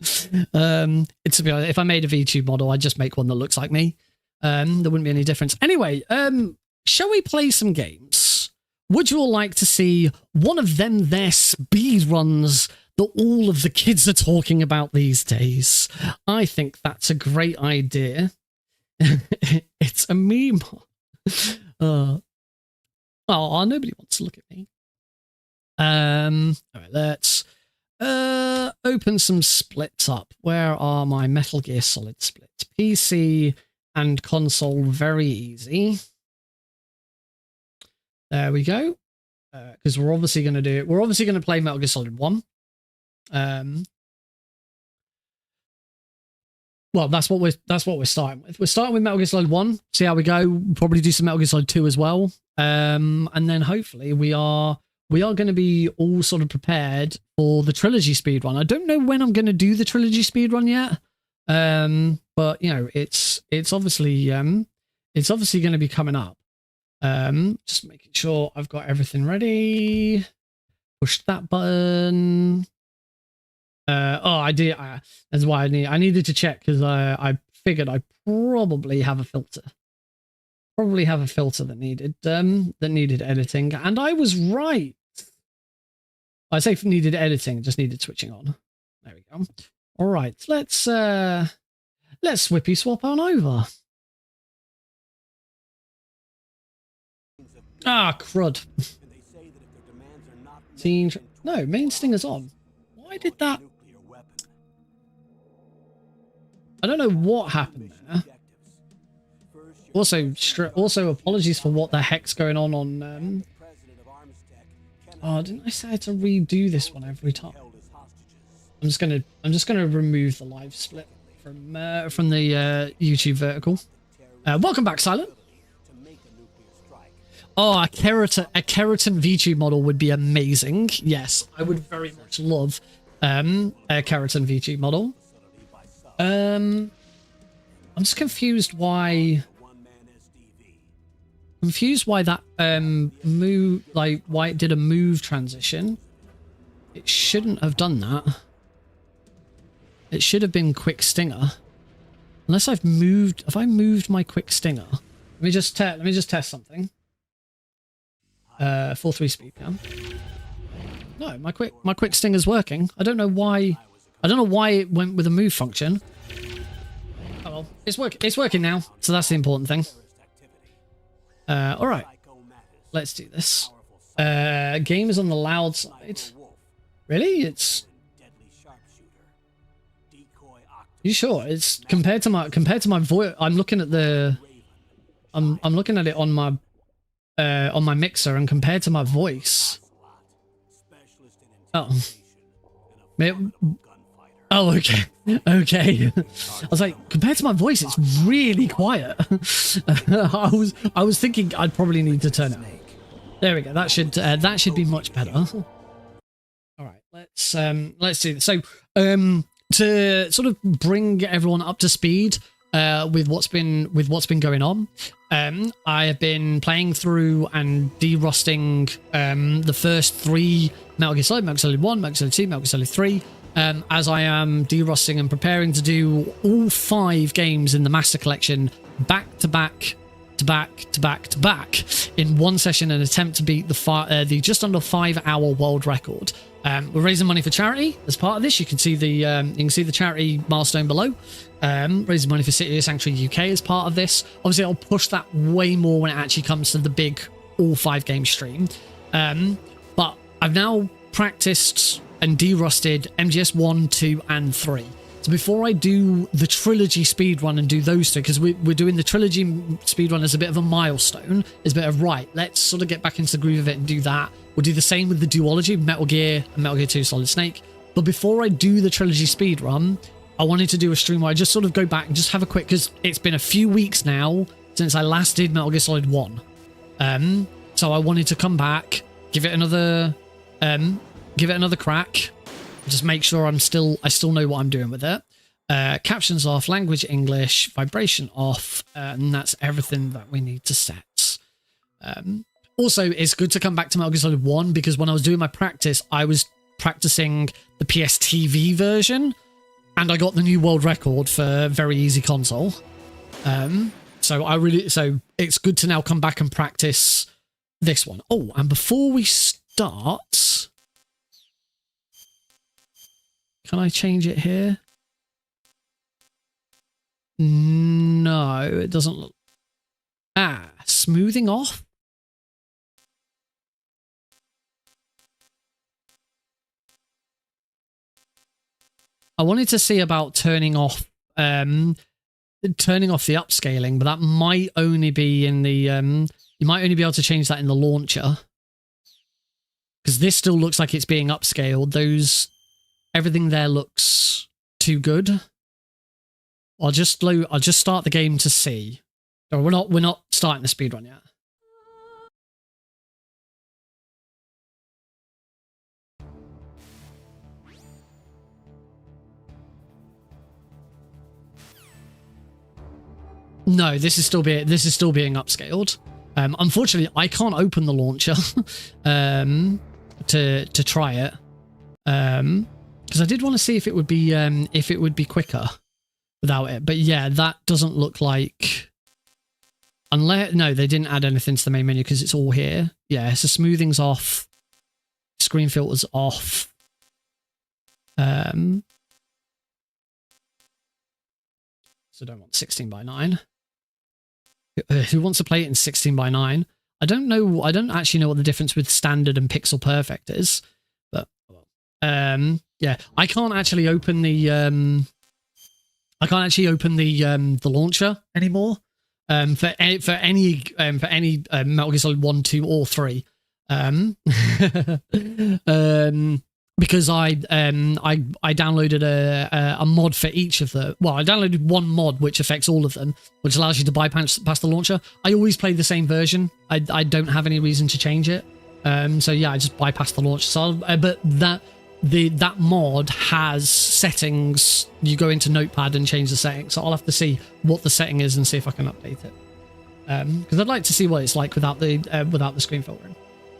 If I made a VTube model, I'd just make one that looks like me. There wouldn't be any difference. Anyway, shall we play some games? Would you all like to see one of them their speed runs that all of the kids are talking about these days? I think that's a great idea. It's a meme. Oh, nobody wants to look at me. All right, let's open some splits up. Where are my Metal Gear Solid splits? PC and console, very easy. There we go. Because we're obviously going to do it. We're obviously going to play Metal Gear Solid 1. Well, that's what we're starting with. We're starting with Metal Gear Solid 1. See how we go. We'll probably do some Metal Gear Solid 2 as well. And then hopefully we are going to be all sort of prepared for the trilogy speedrun. I don't know when I'm going to do the trilogy speedrun yet. But you know, it's obviously going to be coming up. Just making sure I've got everything ready. Push that button. I did. That's why I needed to check, because I figured I probably have a filter. Probably have a filter that needed editing, and I was right. I say needed editing, just needed switching on. There we go. All right, let's swippy swap on over. Ah, crud. Scene. No, main stinger's on. Why did that? I don't know what happened there. Also, apologies for what the heck's going on. Oh, didn't I say I had to redo this one every time? I'm just gonna remove the live split from the YouTube vertical. Welcome back, Silent. Oh, a keratin VTube model would be amazing. Yes, I would very much love a keratin VTube model. I'm just confused why that move, like why it did a move transition. It shouldn't have done that. It should have been quick stinger. Unless have I moved my quick stinger? Let me just test something. 4-3 speed cam. No, my quick stinger's working. I don't know why it went with a move function. Oh well, it's working now, so that's the important thing. All right, let's do this. Game is on the loud side. Really? It's. You sure? It's compared to my voice. I'm looking at the. I'm looking at it on my mixer, and compared to my voice. Oh. Oh, okay. Okay. I was like, compared to my voice, it's really quiet. I was thinking I'd probably need to turn it up. There we go. That should be much better. All right, let's do this. So, to sort of bring everyone up to speed with what's been going on, I have been playing through and de-rusting the first 3 Metal Gear Solid, Metal Gear Solid 1, Metal Gear Solid 2, Metal Gear Solid 3, as I am de-rusting and preparing to do all 5 games in the Master Collection back to back to back to back to back in one session, and attempt to beat the just under 5-hour world record. We're raising money for charity as part of this. You can see the charity milestone below. Raising money for City of Sanctuary UK as part of this. Obviously, I'll push that way more when it actually comes to the big all 5 game stream. But I've now practiced and de-rusted MGS 1, 2, and 3. So before I do the trilogy speedrun and do those 2, because we're doing the trilogy speedrun as a bit of a milestone, is a bit of, right, let's sort of get back into the groove of it and do that. We'll do the same with the duology, Metal Gear and Metal Gear 2 Solid Snake. But before I do the trilogy speedrun, I wanted to do a stream where I just sort of go back and just have a quick, because it's been a few weeks now since I last did Metal Gear Solid 1. So I wanted to come back, give it another give it another crack. Just make sure I still know what I'm doing with it. Captions off, language English, vibration off, and that's everything that we need to set. Also, it's good to come back to Metal Gear Solid 1 because when I was doing my practice, I was practicing the PSTV version, and I got the new world record for very easy console. So it's good to now come back and practice this one. Oh, and before we start, can I change it here? No, it doesn't look. Smoothing off. I wanted to see about turning off the upscaling, but that might only be in the you might only be able to change that in the launcher, because this still looks like it's being upscaled. Everything there looks too good. I'll just start the game to see. No, we're not starting the speedrun yet. No, this is still being upscaled. Unfortunately, I can't open the launcher to try it, because I did want to see if it would be quicker without it. But yeah, that doesn't look like. No, they didn't add anything to the main menu because it's all here. Yeah, so smoothing's off, screen filter's off. So don't want 16:9. Who wants to play it in 16:9? I don't actually know what the difference with standard and pixel perfect is, but yeah, I can't actually open the launcher anymore for any Metal Gear Solid 1, 2, or 3. Because I downloaded a mod for each of the. Well, I downloaded one mod which affects all of them, which allows you to bypass the launcher. I always play the same version. I don't have any reason to change it. So yeah, I just bypassed the launcher. So but that mod has settings. You go into Notepad and change the settings. So I'll have to see what the setting is and see if I can update it. Because I'd like to see what it's like without the screen filtering.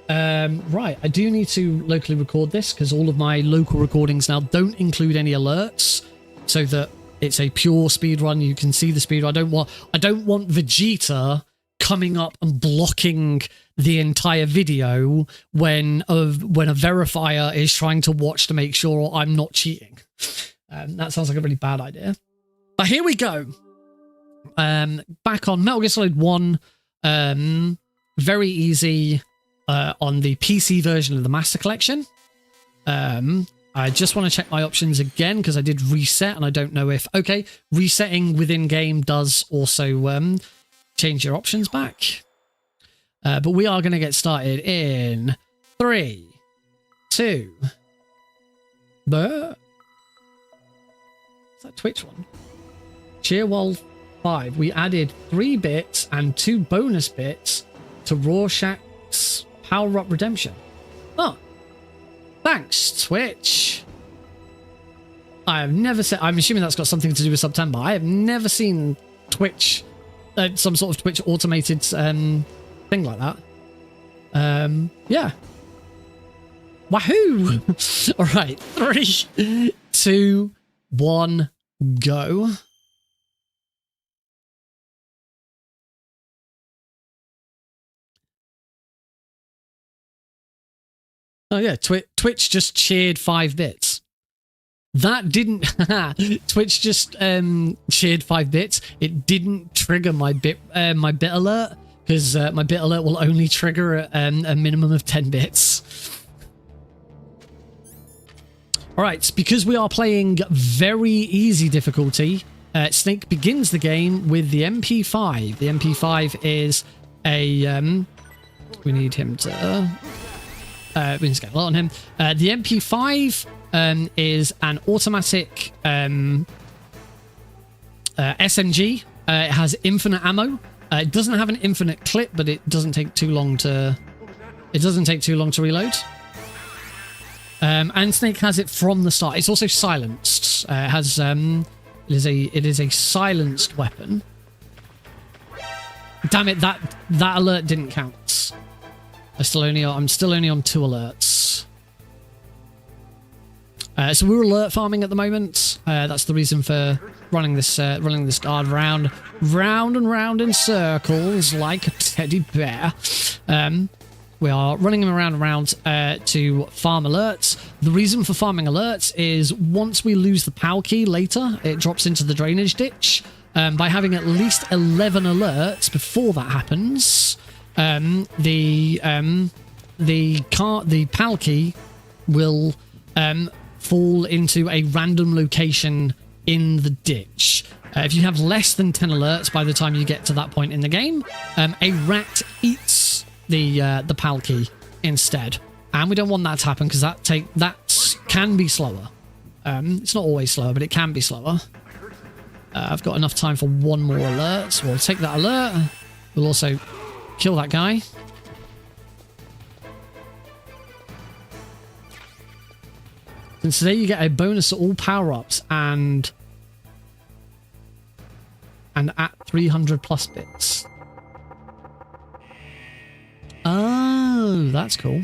Right, I do need to locally record this because all of my local recordings now don't include any alerts, so that it's a pure speedrun. You can see the speedrun. I don't want Vegeta coming up and blocking the entire video when a verifier is trying to watch to make sure I'm not cheating. That sounds like a really bad idea. But here we go. Back on Metal Gear Solid 1. Very easy. On the PC version of the Master Collection. I just want to check my options again because I did reset and I don't know if... Okay, resetting within game does also change your options back. But we are going to get started in 3, 2... Is that Twitch one? Cheerwall 5. We added 3 bits and 2 bonus bits to Rorschach's Power Up Redemption. Oh, thanks, Twitch. I have never seen. I'm assuming that's got something to do with September. I have never seen Twitch, some sort of Twitch automated thing like that. Yeah. Wahoo! All right, 3, 2, 1, go. Oh yeah, Twitch just cheered 5 bits. That didn't... Twitch just cheered 5 bits. It didn't trigger my bit alert, because my bit alert will only trigger a minimum of 10 bits. Alright, because we are playing very easy difficulty, Snake begins the game with the MP5. The MP5 is a... we need him to... we need to get a lot on him. The MP5 is an automatic SMG. It has infinite ammo. It doesn't have an infinite clip, but it doesn't take too long to. It doesn't take too long to reload. And Snake has it from the start. It's also silenced. It is a silenced weapon. Damn it! That alert didn't count. I'm still only on 2 alerts. So we're alert farming at the moment. That's the reason for running this guard round and round in circles like a teddy bear. We are running him around and round to farm alerts. The reason for farming alerts is once we lose the PAL key later, it drops into the drainage ditch. By having at least 11 alerts before that happens, the PAL key will fall into a random location in the ditch. If you have less than 10 alerts by the time you get to that point in the game, a rat eats the PAL key instead, and we don't want that to happen because that can be slower. It's not always slower, but it can be slower. I've got enough time for one more alert, so we'll take that alert. We'll also kill that guy. And today you get a bonus to all power-ups and at 300 plus bits. Oh, that's cool.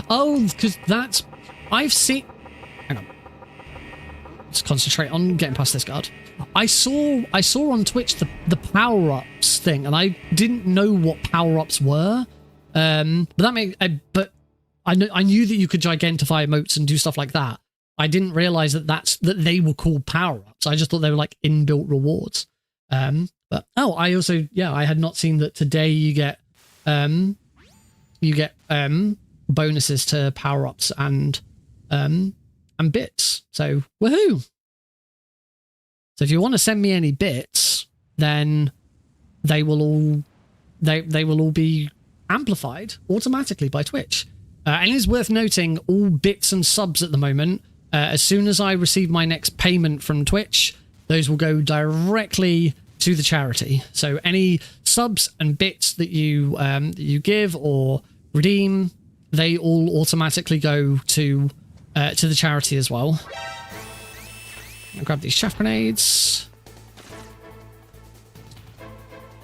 Oh, because that's... I've seen... Hang on. Let's concentrate on getting past this guard. I saw on Twitch the power-ups thing, and I didn't know what power-ups were. But that made... but I knew that you could gigantify emotes and do stuff like that. I didn't realize that they were called power-ups. I just thought they were like inbuilt rewards. But I also, I had not seen that today you get bonuses to power-ups and bits. So woohoo! So if you want to send me any bits, then they will all be amplified automatically by Twitch. And it is worth noting, all bits and subs at the moment, as soon as I receive my next payment from Twitch, those will go directly to the charity. So any subs and bits that you give or redeem, they all automatically go to the charity as well. I'll grab these chaff grenades.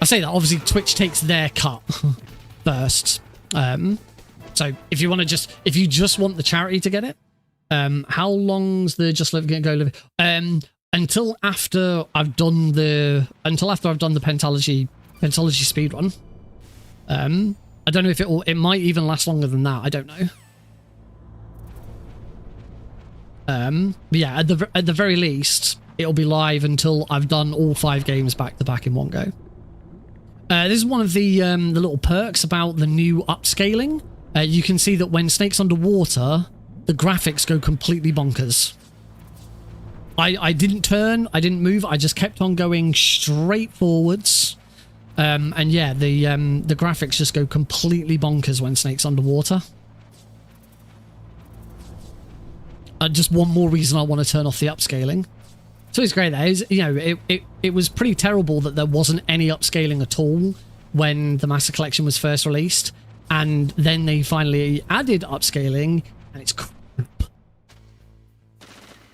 I say that obviously Twitch takes their cut first. So if you just want the charity to get it, how long's the Just Live Go Live? Until after I've done the Pentalogy speedrun. I don't know if it might even last longer than that. I don't know. But yeah, at the very least, it'll be live until I've done all 5 games back to back in one go. This is one of the little perks about the new upscaling. You can see that when Snake's underwater, the graphics go completely bonkers. I didn't turn, I didn't move, I just kept on going straight forwards. And yeah, the graphics just go completely bonkers when Snake's underwater. Just one more reason I want to turn off the upscaling. So it's great there. It was pretty terrible that there wasn't any upscaling at all when the Master Collection was first released. And then they finally added upscaling, and it's crap.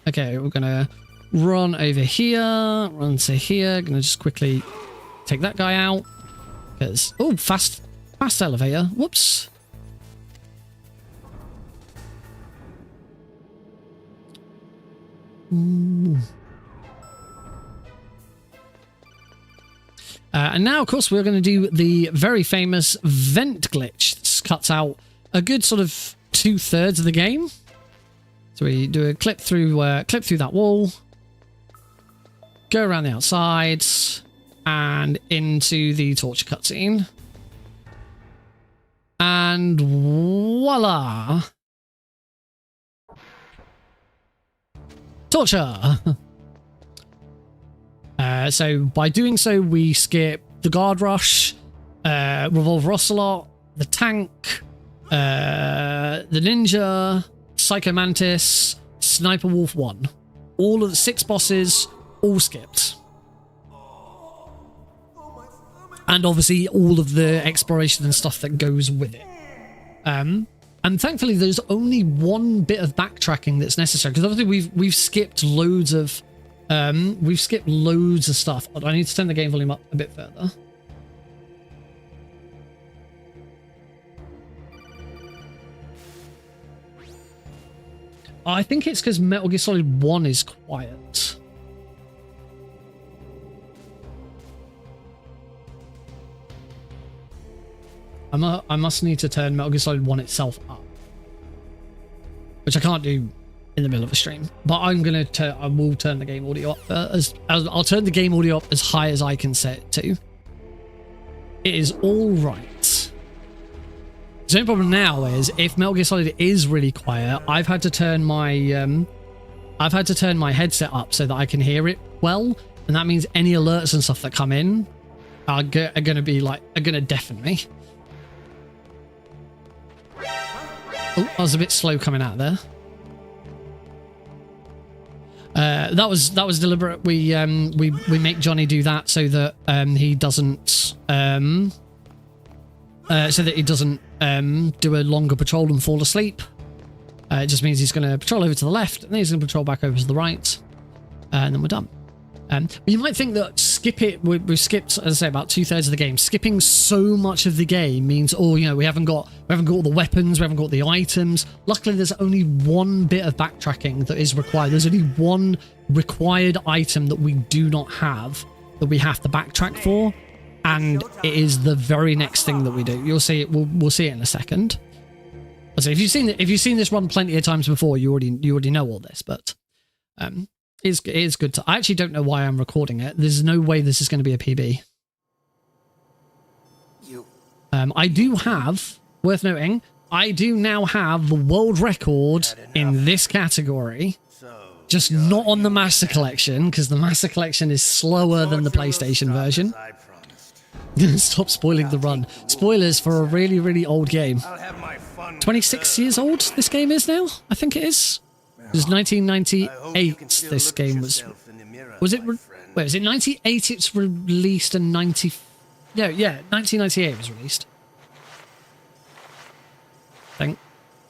Okay, we're going to run over here, run to here. Going to just quickly take that guy out. Because, oh, fast elevator. Whoops. Ooh. And now, of course, we're going to do the very famous vent glitch. This cuts out a good sort of 2/3 of the game. So we do a clip through that wall, go around the outside, and into the torture cutscene. And voila! Torture! So by doing so, we skip the guard rush, revolver ocelot, the tank, the ninja, Psycho Mantis, Sniper Wolf 1. All of the 6 bosses, all skipped. and obviously all of the exploration and stuff that goes with it. And thankfully, there's only one bit of backtracking that's necessary, because obviously we've skipped loads of stuff. I need to turn the game volume up a bit further. I think it's because Metal Gear Solid 1 is quiet. I must need to turn Metal Gear Solid 1 itself up, which I can't do in the middle of a stream. But I will turn the game audio up I'll turn the game audio up as high as I can set it to. It is all right. The only problem now is if Metal Gear Solid is really quiet, I've had to turn my headset up so that I can hear it well, and that means any alerts and stuff that come in are gonna deafen me. Oh, I was a bit slow coming out there. That was deliberate. We make Johnny do that so that he doesn't do a longer patrol and fall asleep. It just means he's going to patrol over to the left, and then he's going to patrol back over to the right, and then we're done. You might think that we've skipped, as I say, about 2/3 of the game. Skipping so much of the game means, we haven't got all the weapons, we haven't got the items. Luckily, there's only one bit of backtracking that is required. There's only one required item that we do not have that we have to backtrack for, and it is the very next thing that we do. You'll see it. We'll see it in a second. So if you've seen this run plenty of times before, you already know all this, but it is good to. I actually don't know why I'm recording it. There's no way this is going to be a PB. I do have, worth noting, I do now have the world record in this category. Just not on the Master Collection, because the Master Collection is slower than the PlayStation version. Stop spoiling the run. Spoilers for a really, really old game. 26 years old this game is now? I think it is. It was 1998 this game was it? Wait, was it 98 it's released and 90... Yeah, 1998 it was released. I think.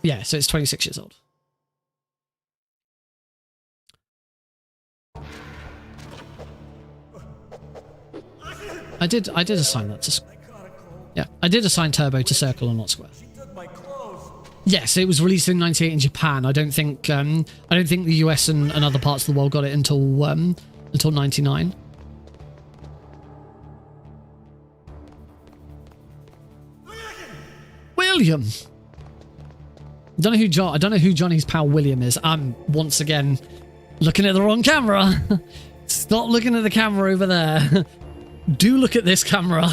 Yeah, so it's 26 years old. I did assign that to... Yeah, I did assign Turbo to Circle and not Square. Yes, it was released in '98 in Japan. I don't think the US and other parts of the world got it until '99. William. I don't know who Johnny's pal William is. I'm once again looking at the wrong camera. Stop looking at the camera over there. Do look at this camera.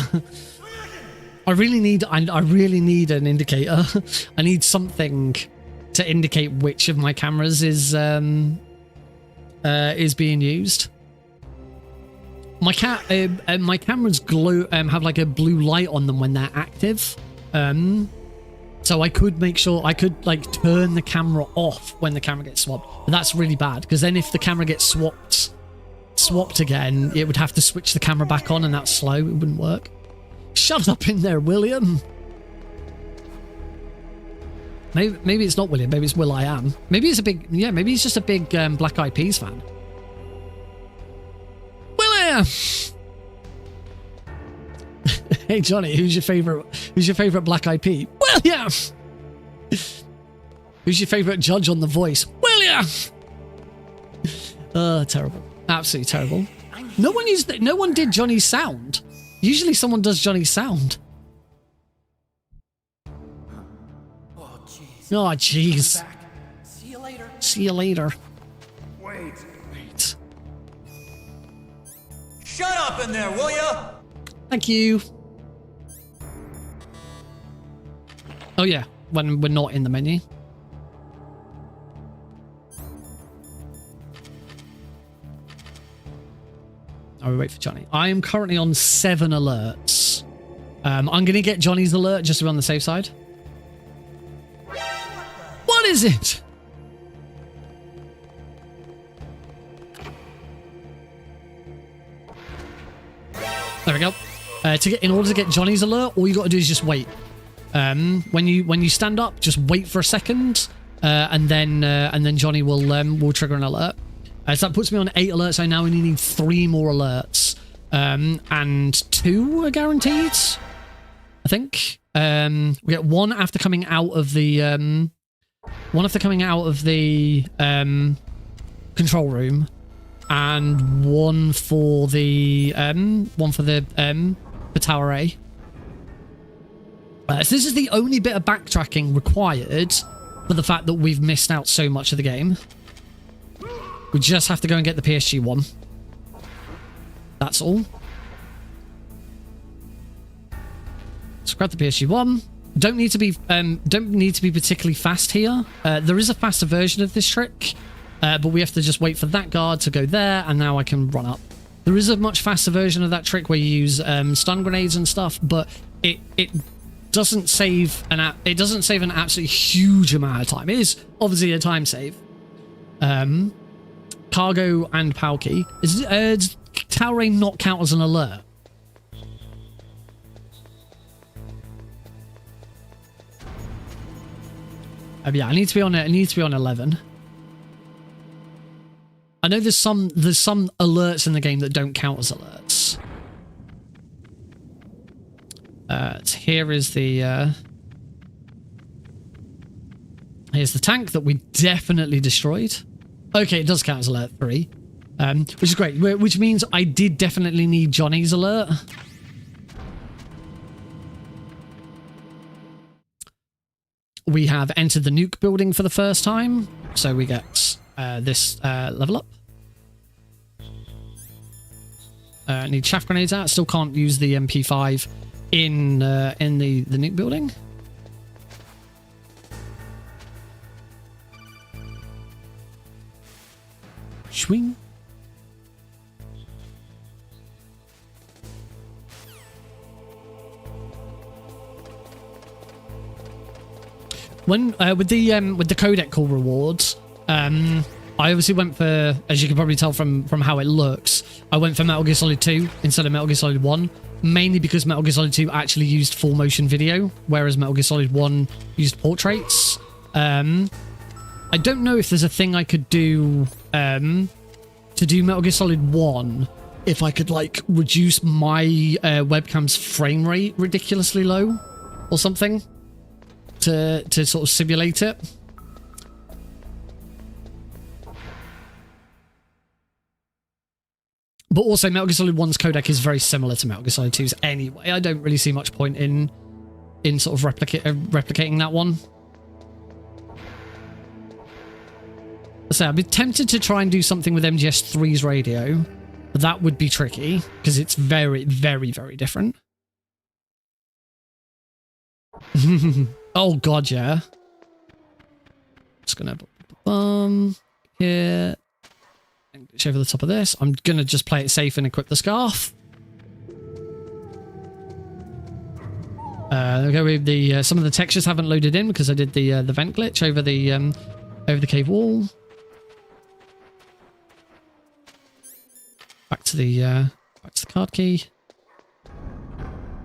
I really need an indicator. I need something to indicate which of my cameras is being used. My cameras glow, have like a blue light on them when they're active. So I could make sure I could like turn the camera off when the camera gets swapped. But that's really bad, because then if the camera gets swapped again, it would have to switch the camera back on, and that's slow. It wouldn't work. Shut up in there, William. Maybe it's not William. Maybe it's Will I Am. Maybe it's a big... Yeah, maybe he's just a big Black Eyed Peas fan. William! Hey, Johnny, who's your favorite Black Eyed Pea? William! Who's your favorite judge on The Voice? William! Terrible. Absolutely terrible. No one did Johnny's sound. Usually someone does Johnny's sound. Oh, jeez. See you later. See you later. Wait. Shut up in there, will ya? Thank you. Oh yeah, when we're not in the menu. I will wait for Johnny. I am currently on 7 alerts. I'm going to get Johnny's alert just to be on the safe side. What is it? There we go. In order to get Johnny's alert, all you got to do is just wait. When you stand up, just wait for a second, and then Johnny will trigger an alert. So that puts me on 8 alerts. I now only need 3 more alerts, and 2 are guaranteed, I think. We get 1 after coming out of the control room, and 1 for the Tower A. So this is the only bit of backtracking required for the fact that we've missed out so much of the game. We just have to go and get the PSG one. That's all. Let's grab the PSG one. Don't need to be particularly fast here. There is a faster version of this trick, but we have to just wait for that guard to go there, and now I can run up. There is a much faster version of that trick where you use stun grenades and stuff, but it doesn't save an absolutely huge amount of time. It is obviously a time save. Cargo and Palki. Does Tower A not count as an alert? Yeah, I need to be on 11. I know there's some alerts in the game that don't count as alerts. So here is the here's the tank that we definitely destroyed. Okay, it does count as alert 3, which is great. Which means I did definitely need Johnny's alert. We have entered the nuke building for the first time, so we get this level up. Need chaff grenades out. Still can't use the MP5 in the nuke building. Swing. When with the codec call rewards, I obviously went for, as you can probably tell from how it looks, I went for Metal Gear Solid 2 instead of Metal Gear Solid 1, mainly because Metal Gear Solid 2 actually used full motion video, whereas Metal Gear Solid 1 used portraits. I don't know if there's a thing I could do to do Metal Gear Solid 1, if I could like reduce my webcam's frame rate ridiculously low or something to sort of simulate it. But also Metal Gear Solid 1's codec is very similar to Metal Gear Solid 2's anyway. I don't really see much point in sort of replicating that one. So I'd be tempted to try and do something with MGS3's radio, but that would be tricky because it's very, very, very different. Oh god, yeah. Just gonna here and glitch over the top of this. I'm gonna just play it safe and equip the scarf. Okay, with the some of the textures haven't loaded in because I did the vent glitch over the cave wall. Back to the card key.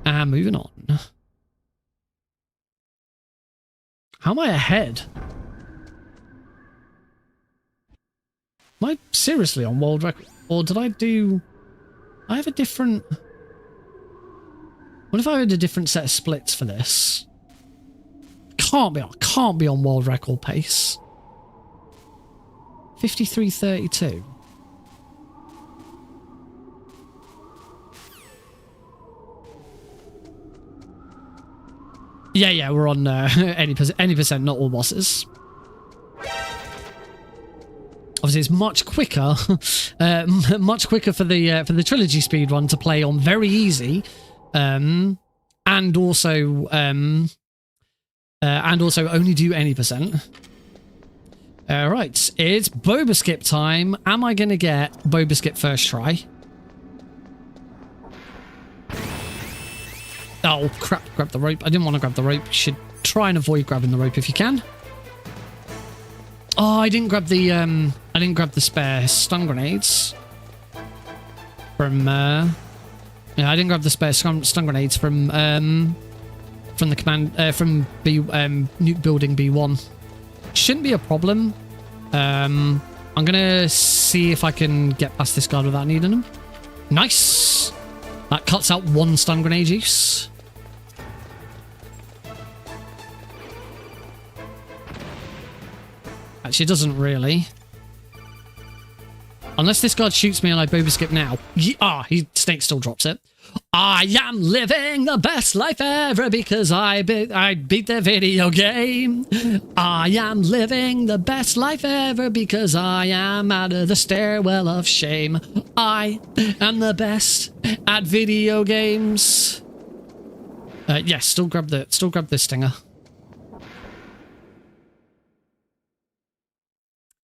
And moving on. How am I ahead? Am I seriously on world record? Or did I do... I have a different... What if I had a different set of splits for this? Can't be on world record pace. 53.32. Yeah, we're on any percent, not all bosses. Obviously, it's much quicker, much quicker for the trilogy speedrun to play on very easy, and also only do any percent. Right, it's Boba Skip time. Am I gonna get Boba Skip first try? Oh crap, grab the rope. I didn't want to grab the rope. You should try and avoid grabbing the rope if you can. Oh, I didn't grab the spare stun grenades from Yeah, I didn't grab the spare stun grenades from the command from B nuke building B1. Shouldn't be a problem. I'm gonna see if I can get past this guard without needing them. Nice. That cuts out one stun grenade use. Actually, it doesn't really. Unless this guard shoots me and I boba skip now. Snake still drops it. I am living the best life ever because I beat the video game. I am living the best life ever because I am out of the stairwell of shame. I am the best at video games. Yes, still grab the stinger.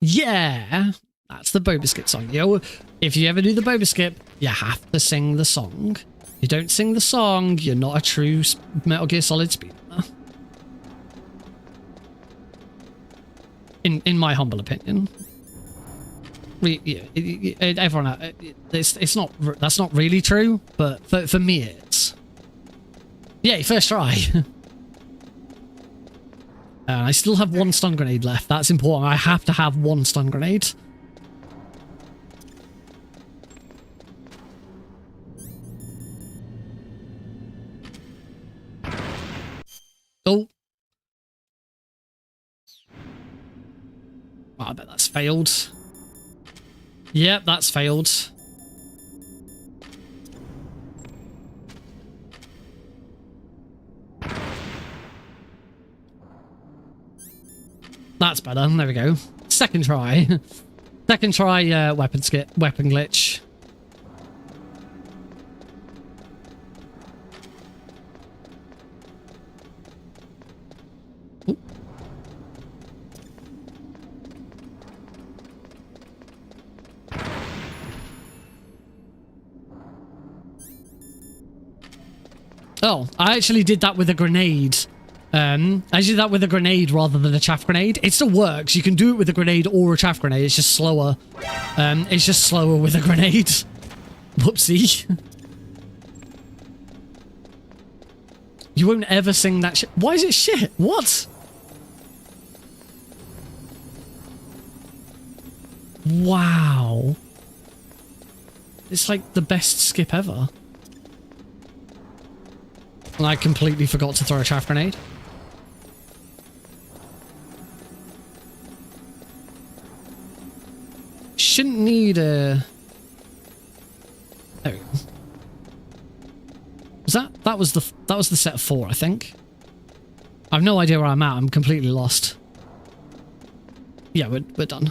Yeah. That's the boba skip song. Yo, if you ever do the boba skip, you have to sing the song. If you don't sing the song, you're not a true Metal Gear Solid speedrunner. In my humble opinion. Everyone, it's not. That's not really true, but for me, it's. Yeah, first try. I still have one stun grenade left. That's important. I have to have one stun grenade. Oh. Oh, I bet that's failed. Yep, that's failed. That's better. There we go. Second try. Second try, weapon glitch. Ooh. Oh, I actually did that with a grenade. I did that with a grenade rather than a chaff grenade. It still works. You can do it with a grenade or a chaff grenade. It's just slower. It's just slower with a grenade. Whoopsie. You won't ever sing that shit. Why is it shit? What? Wow. It's like the best skip ever. And I completely forgot to throw a chaff grenade. Shouldn't need a... There we go. Was that was the set of 4, I think. I have no idea where I'm at. I'm completely lost. Yeah, we're done.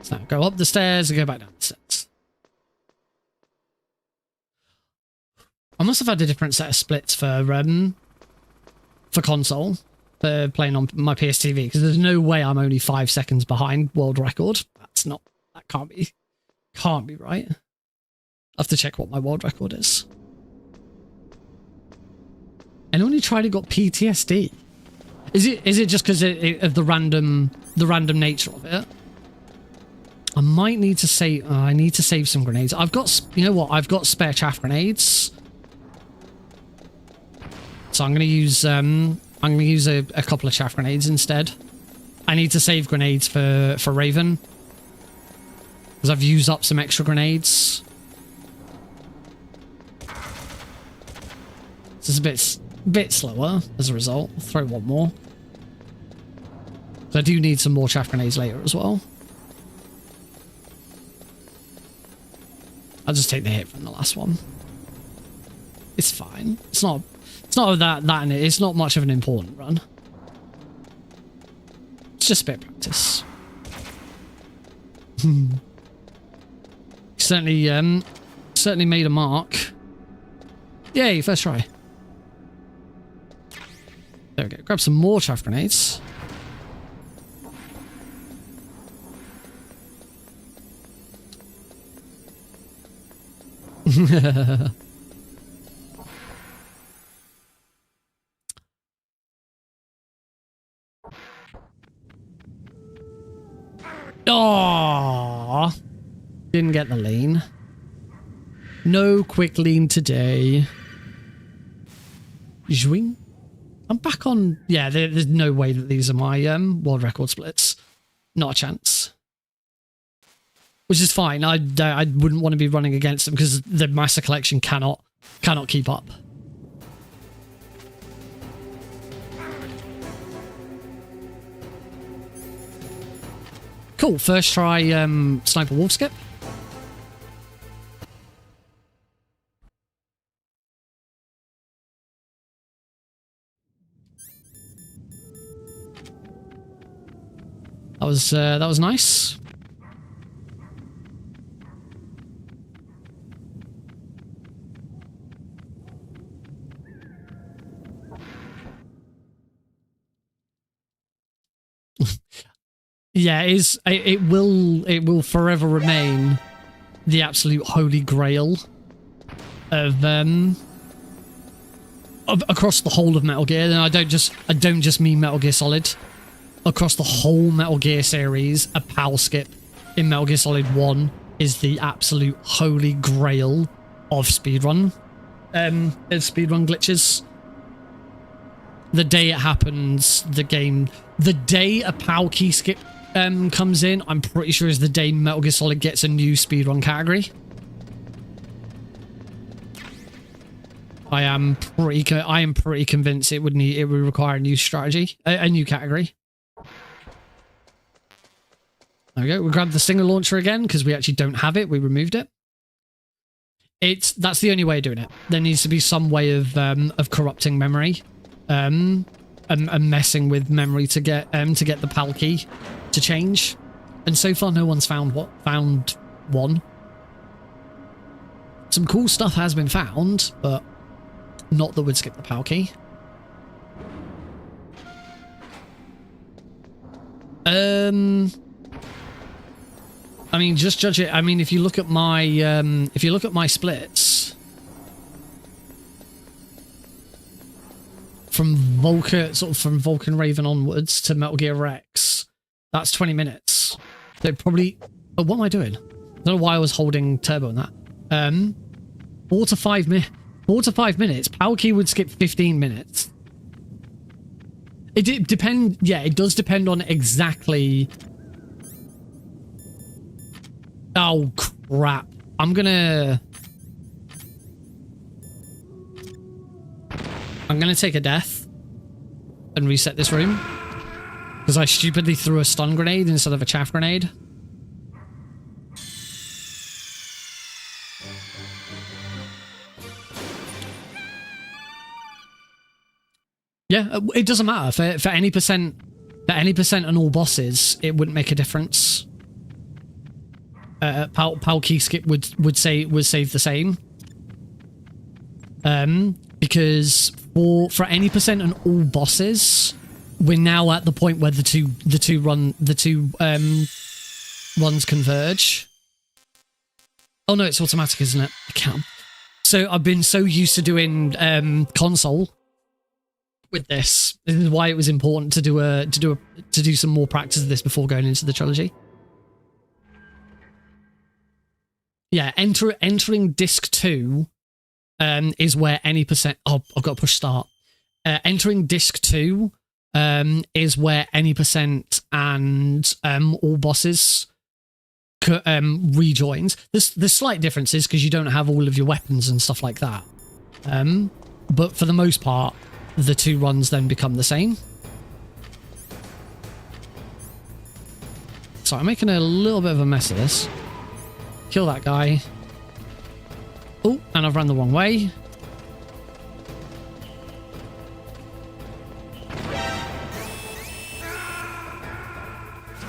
So go up the stairs and go back down the stairs. I must have had a different set of splits for console, for playing on my PSTV, because there's no way I'm only 5 seconds behind world record. That can't be right. I have to check what my world record is. Anyone who tried it got PTSD. Is it just because of the random nature of it? I might need to save. I need to save some grenades. I've got, you know what? I've got spare chaff grenades. So I'm going to use a couple of chaff grenades instead. I need to save grenades for Raven, because I've used up some extra grenades. This is a bit slower as a result. I'll throw one more. So I do need some more chaff grenades later as well. I'll just take the hit from the last one. It's fine. It's not that in it. It's not much of an important run. It's just a bit of practice. Certainly made a mark. Yay, first try. There we go. Grab some more chaff grenades. Oh, didn't get the lean. No quick lean today. Zwing. I'm back on... Yeah, there's no way that these are my world record splits. Not a chance. Which is fine. I wouldn't want to be running against them because the master collection cannot keep up. Cool. First try Sniper Wolf Skip. That was nice. Yeah, it will forever remain the absolute holy grail of across the whole of Metal Gear. And I don't just mean Metal Gear Solid. Across the whole Metal Gear series, a PAL skip in Metal Gear Solid 1 is the absolute holy grail of speedrun. Speedrun glitches. The day it happens, the day a PAL key skip comes in, I'm pretty sure is the day Metal Gear Solid gets a new speedrun category. I am pretty convinced it would require a new strategy, a new category. There we go. We grabbed the Stinger launcher again because we actually don't have it. We removed it. That's the only way of doing it. There needs to be some way of corrupting memory, and messing with memory to get the PAL key to change. And so far, no one's found one. Some cool stuff has been found, but not that would skip the PAL key. I mean, just judge it. I mean, if you look at my splits from Vulcan Raven onwards to Metal Gear Rex, that's 20 minutes. So probably. Oh, what am I doing? I don't know why I was holding turbo on that. 4 to 5 minutes. PAL key would skip 15 minutes. It depend. Yeah, it does depend on exactly. Oh, crap. I'm gonna take a death and reset this room because I stupidly threw a stun grenade instead of a chaff grenade. Yeah, it doesn't matter. For any percent on all bosses, it wouldn't make a difference. PAL key skip would save the same. Because for any percent on all bosses, we're now at the point where the two runs converge. Oh no, it's automatic, isn't it? I can't. So I've been so used to doing console with this. This is why it was important to do some more practice of this before going into the trilogy. Yeah, entering disc 2 is where any percent... Oh, I've got to push start. Entering disc 2 is where any percent and all bosses rejoins. There's slight differences because you don't have all of your weapons and stuff like that. But for the most part, the two runs then become the same. So I'm making a little bit of a mess of this. Kill that guy. Oh, and I've run the wrong way.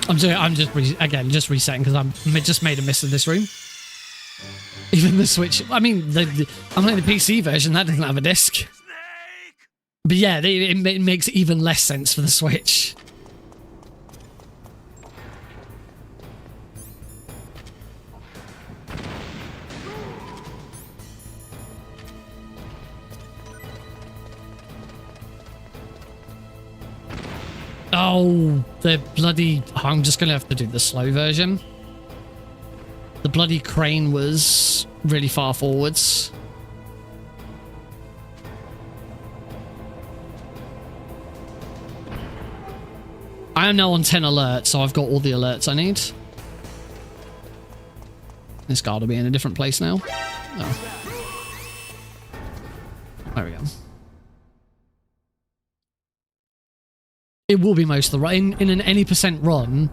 I'm just resetting because I'm just made a miss in this room. Even the Switch. I mean, I'm playing the PC version that doesn't have a disc. But yeah, it makes even less sense for the Switch. Oh, the bloody... I'm just going to have to do the slow version. The bloody crane was really far forwards. I am now on 10 alerts, so I've got all the alerts I need. This guard will be in a different place now. Oh. There we go. It will be most of the run. In an any percent run,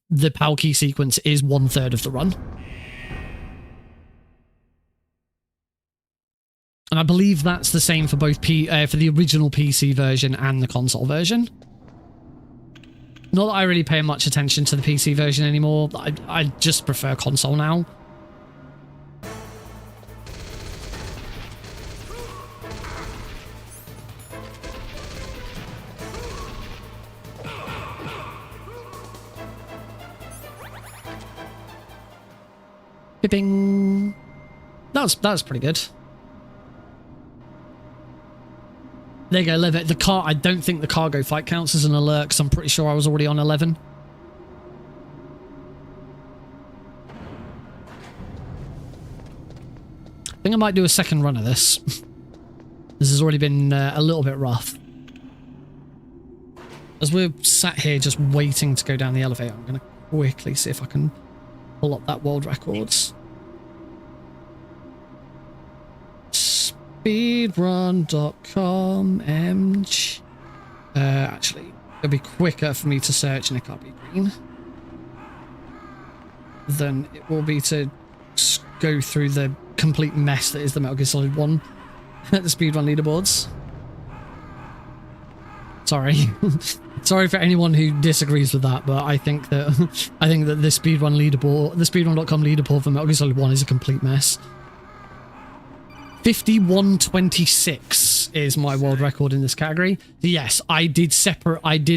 the PAL key sequence is 1/3 of the run. And I believe that's the same for both for the original PC version and the console version. Not that I really pay much attention to the PC version anymore. I just prefer console now. Bipping. That's pretty good. There you go, leave it. The car, I don't think the cargo fight counts as an alert because I'm pretty sure I was already on 11. I think I might do a second run of this. This has already been a little bit rough. As we're sat here just waiting to go down the elevator, I'm going to quickly see if I can pull up that world records. Speedrun.com actually, it'll be quicker for me to search Nick RB Green than it will be to go through the complete mess that is the Metal Gear Solid 1 at the speedrun leaderboards. Sorry. Sorry for anyone who disagrees with that, but I think that the speedrun leaderboard, the speedrun.com leaderboard for Metal Gear Solid 1 is a complete mess. 5126 is my world record in this category. Yes, I did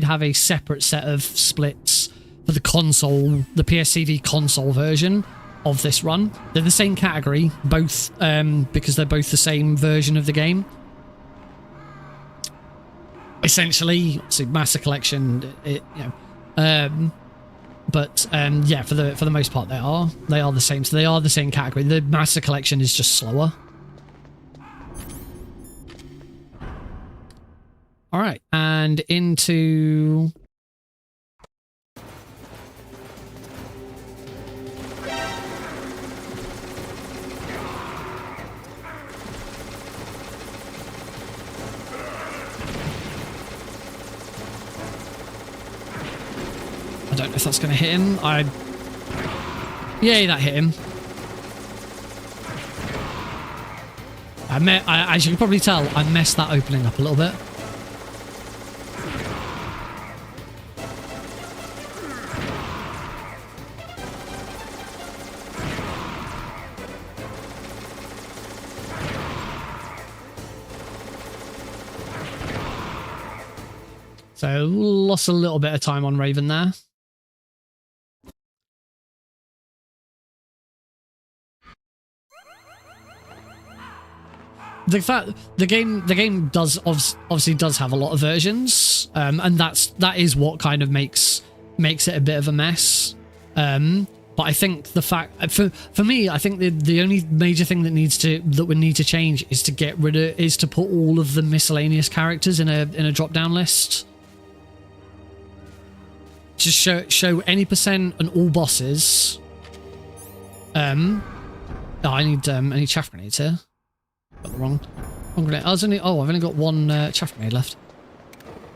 have a separate set of splits for the console, the PSCD console version of this run. They're the same category, both because they're both the same version of the game. Essentially, so Master Collection, but yeah, for the most part, they are the same. So they are the same category. The Master Collection is just slower. All right, and into I don't know if that's going to hit him. Yay, that hit him. As you can probably tell, I messed that opening up a little bit. So lost a little bit of time on Raven there. The game does obviously does have a lot of versions, and that is what kind of makes it a bit of a mess. But I think the fact for me, I think the only major thing that would need to change is to put all of the miscellaneous characters in a drop down list. Just show any percent and all bosses. Oh, I need chaff grenades here. Got the wrong grenade. I've only got one chaff grenade left.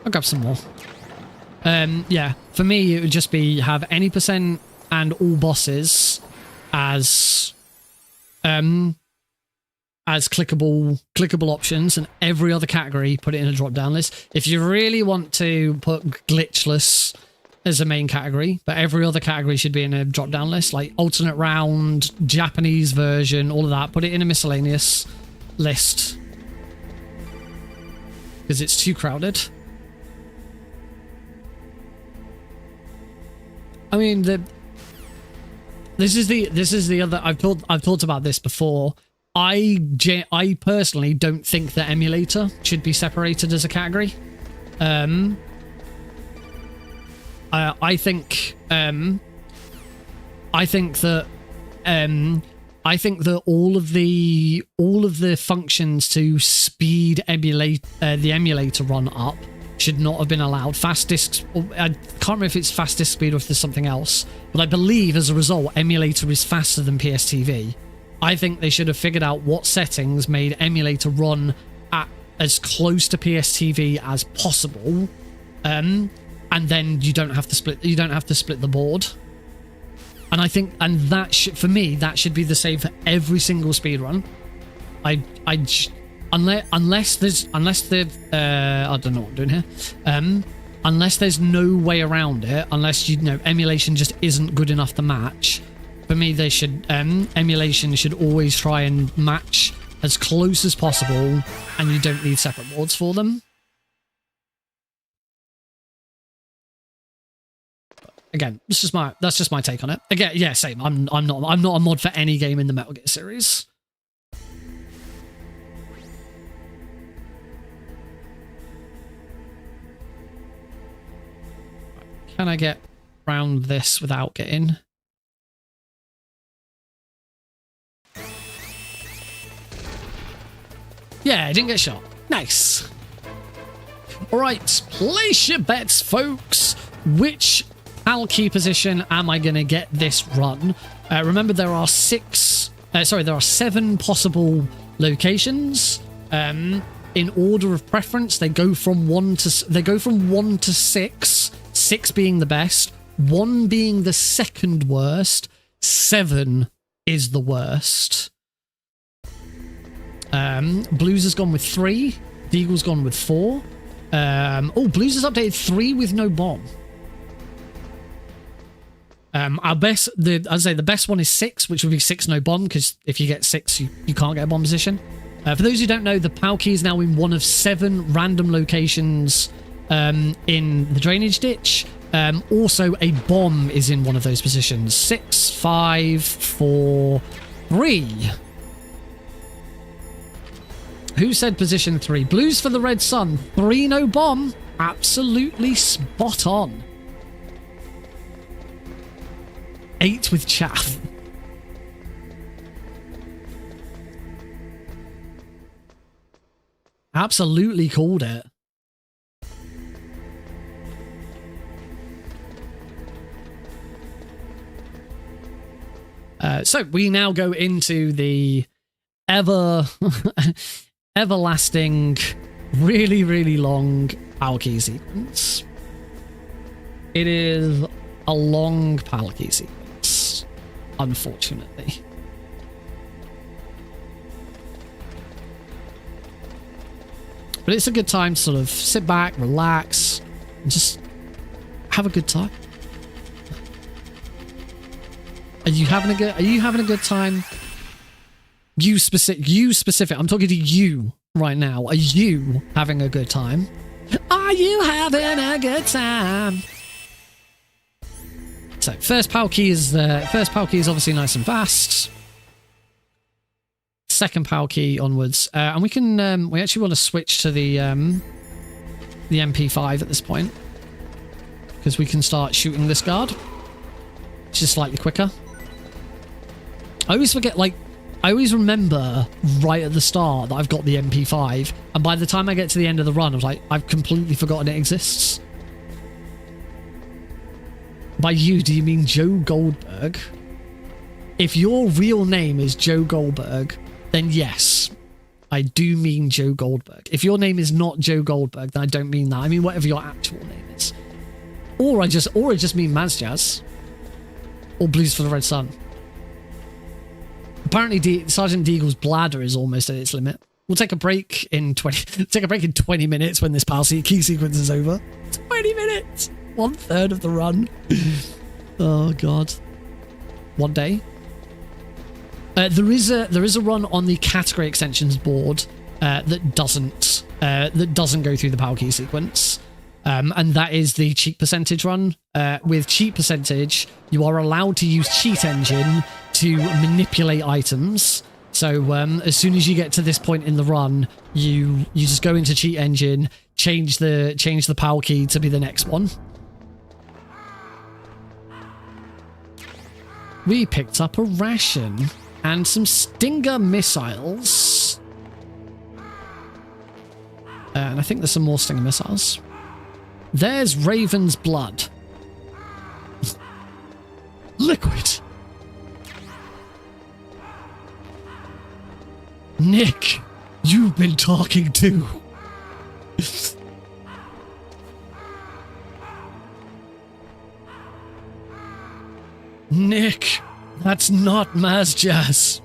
I'll grab some more. Yeah, for me it would just be have any percent and all bosses as clickable options, and every other category put it in a drop down list. If you really want to put glitchless as a main category, but every other category should be in a drop down list, like alternate round, Japanese version, all of that, put it in a miscellaneous list because it's too crowded. I mean, this is the other. I've talked about this before. I personally don't think that emulator should be separated as a category. I think I think that all of the functions to speed the emulator run up should not have been allowed. Fast disks, I can't remember if it's fast disk speed or if there's something else, but I believe as a result, emulator is faster than PSTV. I think they should have figured out what settings made emulator run at as close to PSTV as possible, and then you don't have to split the board. And I think, and that should, for me, that should be the same for every single speedrun. Unless there's I don't know what I'm doing here. Unless there's no way around it, unless emulation just isn't good enough to match. For me, they should emulation should always try and match as close as possible, and you don't need separate boards for them. Again, that's just my take on it. Again, yeah, same. I'm not a mod for any game in the Metal Gear series. Can I get around this without getting? Yeah, I didn't get shot. Nice. All right, place your bets, folks. Which PAL key position am I going to get this run? Remember, there are 7 possible locations. In order of preference, they go from 1 to 6. 6 being the best, 1 being the second worst, 7 is the worst. Blues has gone with 3. Deagle's gone with 4. Blues has updated 3 with no bomb. I'd say the best one is 6, which would be 6 no bomb, because if you get 6, you can't get a bomb position. For those who don't know, the PAL key is now in one of 7 random locations in the drainage ditch. Also, a bomb is in one of those positions. 6, 5, 4, 3. Who said position 3? Blues for the red sun. 3 no bomb. Absolutely spot on. 8 with chaff. Absolutely called it. So we now go into the everlasting, really, really long PAL key sequence. It is a long PAL key sequence, unfortunately. But it's a good time to sort of sit back, relax, and just have a good time. Are you having a good time? You specific. I'm talking to you right now. Are you having a good time? Are you having a good time? So first PAL key is obviously nice and fast. Second PAL key onwards, and we can we actually want to switch to the MP5 at this point, because we can start shooting this guard, which is slightly quicker. I always forget, I always remember right at the start that I've got the MP5, and by the time I get to the end of the run, I was like, I've completely forgotten it exists. By you, do you mean Joe Goldberg? If your real name is Joe Goldberg, then yes, I do mean Joe Goldberg. If your name is not Joe Goldberg, then I don't mean that. I mean whatever your actual name is. Or I just mean Mazjaz. Or Blues for the Red Sun. Apparently, Sergeant Deagle's bladder is almost at its limit. We'll take a break in 20 minutes when this PAL key sequence is over. 20 minutes! 1/3 of the run. Oh god. One day. There is a run on the category extensions board that doesn't go through the PAL key sequence, and that is the cheat percentage run. With cheat percentage, you are allowed to use cheat engine to manipulate items. So as soon as you get to this point in the run, you just go into cheat engine, change the PAL key to be the next one. We picked up a ration and some Stinger missiles. And I think there's some more Stinger missiles. There's Raven's blood. Liquid. Nick, you've been talking too. Nick, that's not Maz Jazz.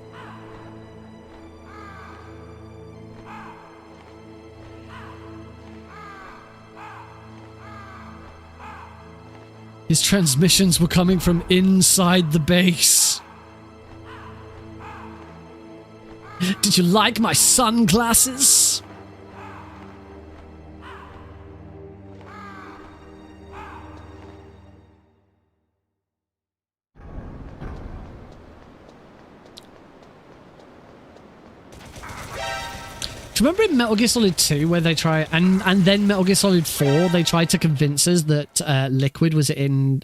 His transmissions were coming from inside the base. Did you like my sunglasses? Do you remember in Metal Gear Solid 2 where they try, and then Metal Gear Solid 4, they tried to convince us that Liquid was in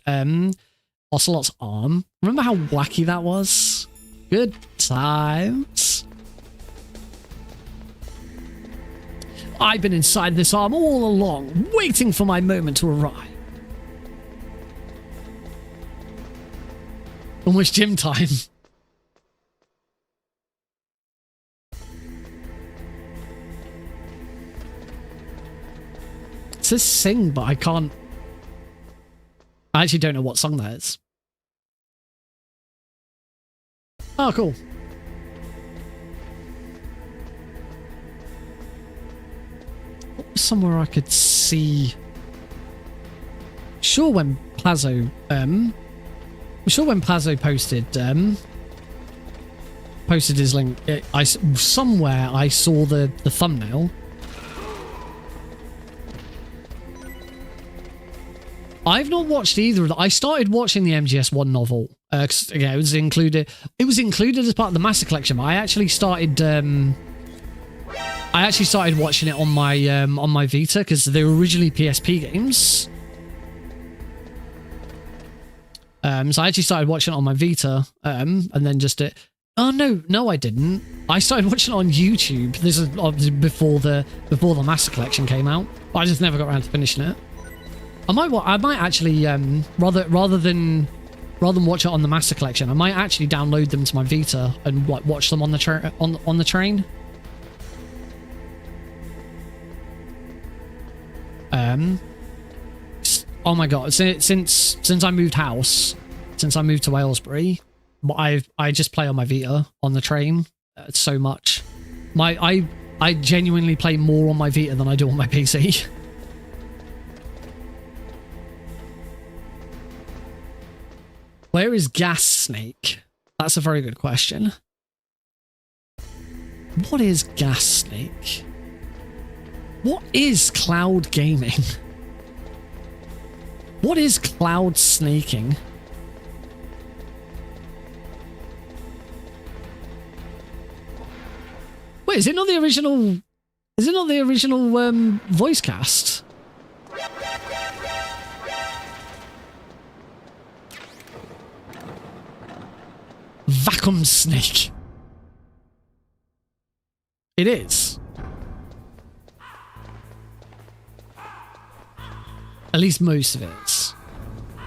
Ocelot's arm? Remember how wacky that was? Good times. I've been inside this arm all along, waiting for my moment to arrive. Almost gym time. It says sing, but I can't. I actually don't know what song that is. Oh, cool. Somewhere I could see. Sure, when Plazo, I'm sure when Plazo posted his link, somewhere I saw the thumbnail. I've not watched either of them. I started watching the MGS1 novel. Yeah, it was included. It was included as part of the Master Collection. I actually started. I actually started watching it on my Vita because they were originally PSP games. So I actually started watching it on my Vita, and then just it. Oh no, I didn't. I started watching it on YouTube. This is obviously before the Master Collection came out. But I just never got around to finishing it. I might actually rather than watch it on the Master Collection, I might actually download them to my Vita and like watch them on the on the train. Oh my god! Since I moved house, since I moved to Aylesbury, I just play on my Vita on the train so much. I genuinely play more on my Vita than I do on my PC. Where is Gas Snake? That's a very good question. What is Gas Snake? What is cloud gaming? What is cloud snaking? Wait, is it not the original? Is it not the original voice cast? Vacuum Snake. It is. At least most of it.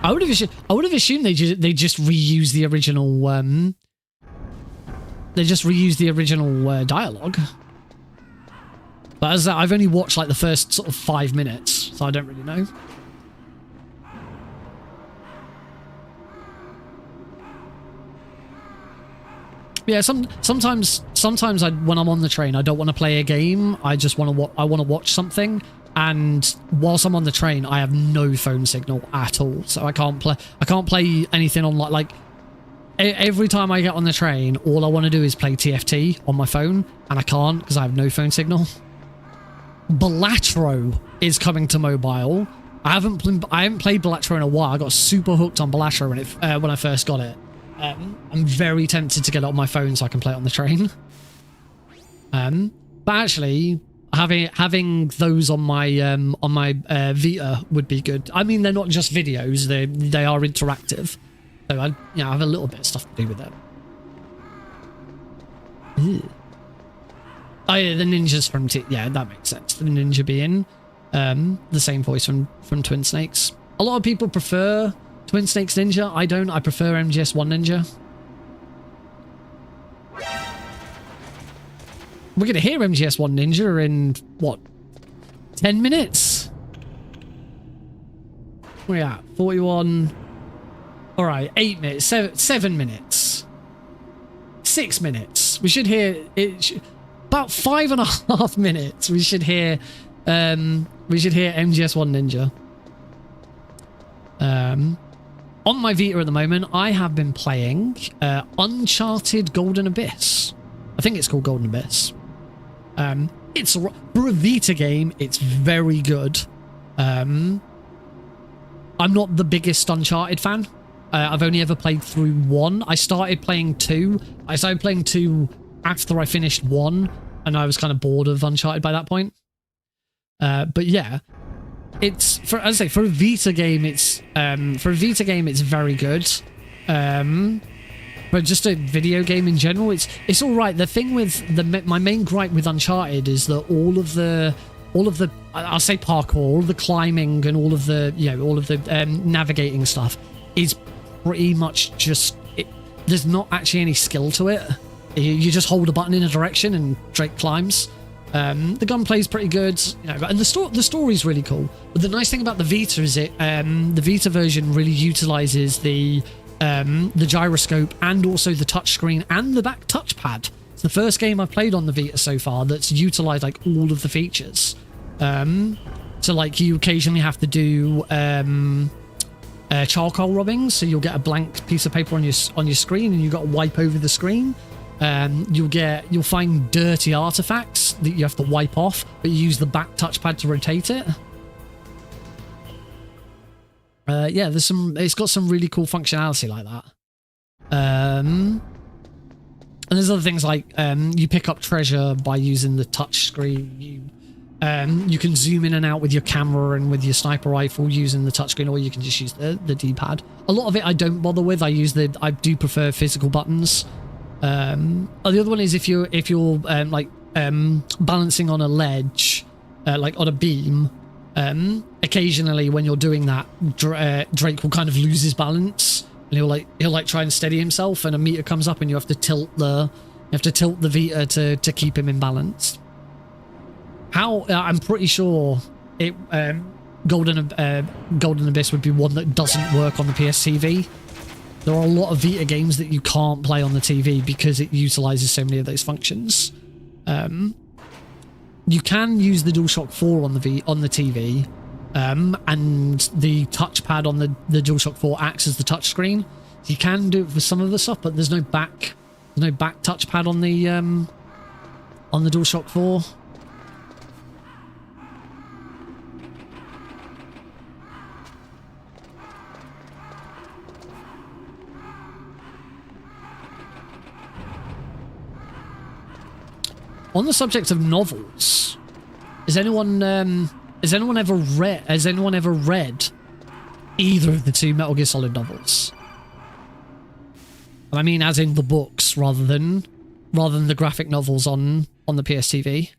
I would have assumed they just reuse the original. They just reuse the original dialogue. But as I've only watched like the first sort of 5 minutes, so I don't really know. Yeah, sometimes when I'm on the train, I don't want to play a game. I just want to watch something. And whilst I'm on the train, I have no phone signal at all, so I can't play anything on like every time I get on the train, all I want to do is play TFT on my phone, and I can't because I have no phone signal. Balatro is coming to mobile. I haven't played Balatro in a while. I got super hooked on Balatro when I first got it. I'm very tempted to get it on my phone so I can play it on the train. But actually, having those on my Vita would be good. I mean, they're not just videos; they are interactive. So I have a little bit of stuff to do with that. Ew. Oh yeah, the ninjas from yeah, that makes sense. The ninja being the same voice from Twin Snakes. A lot of people prefer Twin Snakes Ninja. I don't. I prefer MGS1 Ninja. We're gonna hear MGS1 Ninja in what? 10 minutes? Where are we at? 41. All right, 8 minutes. 7 minutes. 6 minutes. We should hear it. About 5.5 minutes. We should hear. We should hear MGS1 Ninja. On my Vita at the moment, I have been playing Uncharted Golden Abyss. I think it's called Golden Abyss. It's for a Vita game. It's very good. I'm not the biggest Uncharted fan. I've only ever played through 1. I started playing 2. I started playing 2 after I finished 1, and I was kind of bored of Uncharted by that point. But yeah, it's for a Vita game. It's very good. But just a video game in general, it's all right. The thing with my main gripe with Uncharted is that all of the I'll say parkour, all the climbing, and all of the navigating stuff is pretty much just there's not actually any skill to it. You just hold a button in a direction and Drake climbs. The gunplay is pretty good, and the story's really cool. But the nice thing about the Vita is the Vita version really utilizes the gyroscope and also the touchscreen and the back touchpad. It's the first game I've played on the Vita so far that's utilized like all of the features. So like you occasionally have to do charcoal rubbing, so you'll get a blank piece of paper on your screen and you've got to wipe over the screen. You'll find dirty artifacts that you have to wipe off, but you use the back touchpad to rotate it. Yeah, it's got some really cool functionality like that. And there's other things like you pick up treasure by using the touch screen. You can zoom in and out with your camera and with your sniper rifle using the touchscreen, or you can just use the D-pad. A lot of it I don't bother with. I do prefer physical buttons. The other one is if you're balancing on a ledge, like on a beam. Occasionally when you're doing that, Drake will kind of lose his balance, and he'll try and steady himself, and a meter comes up, and you have to tilt the Vita to keep him in balance. I'm pretty sure it Golden Abyss would be one that doesn't work on the PSTV. There are a lot of Vita games that you can't play on the TV because it utilizes so many of those functions. You can use the DualShock 4 on the TV, and the touchpad on the DualShock 4 acts as the touchscreen. You can do it for some of the stuff, but there's no back touchpad on the DualShock 4. On the subject of novels, has anyone ever read either of the 2 Metal Gear Solid novels? I mean, as in the books, rather than the graphic novels on the PSTV,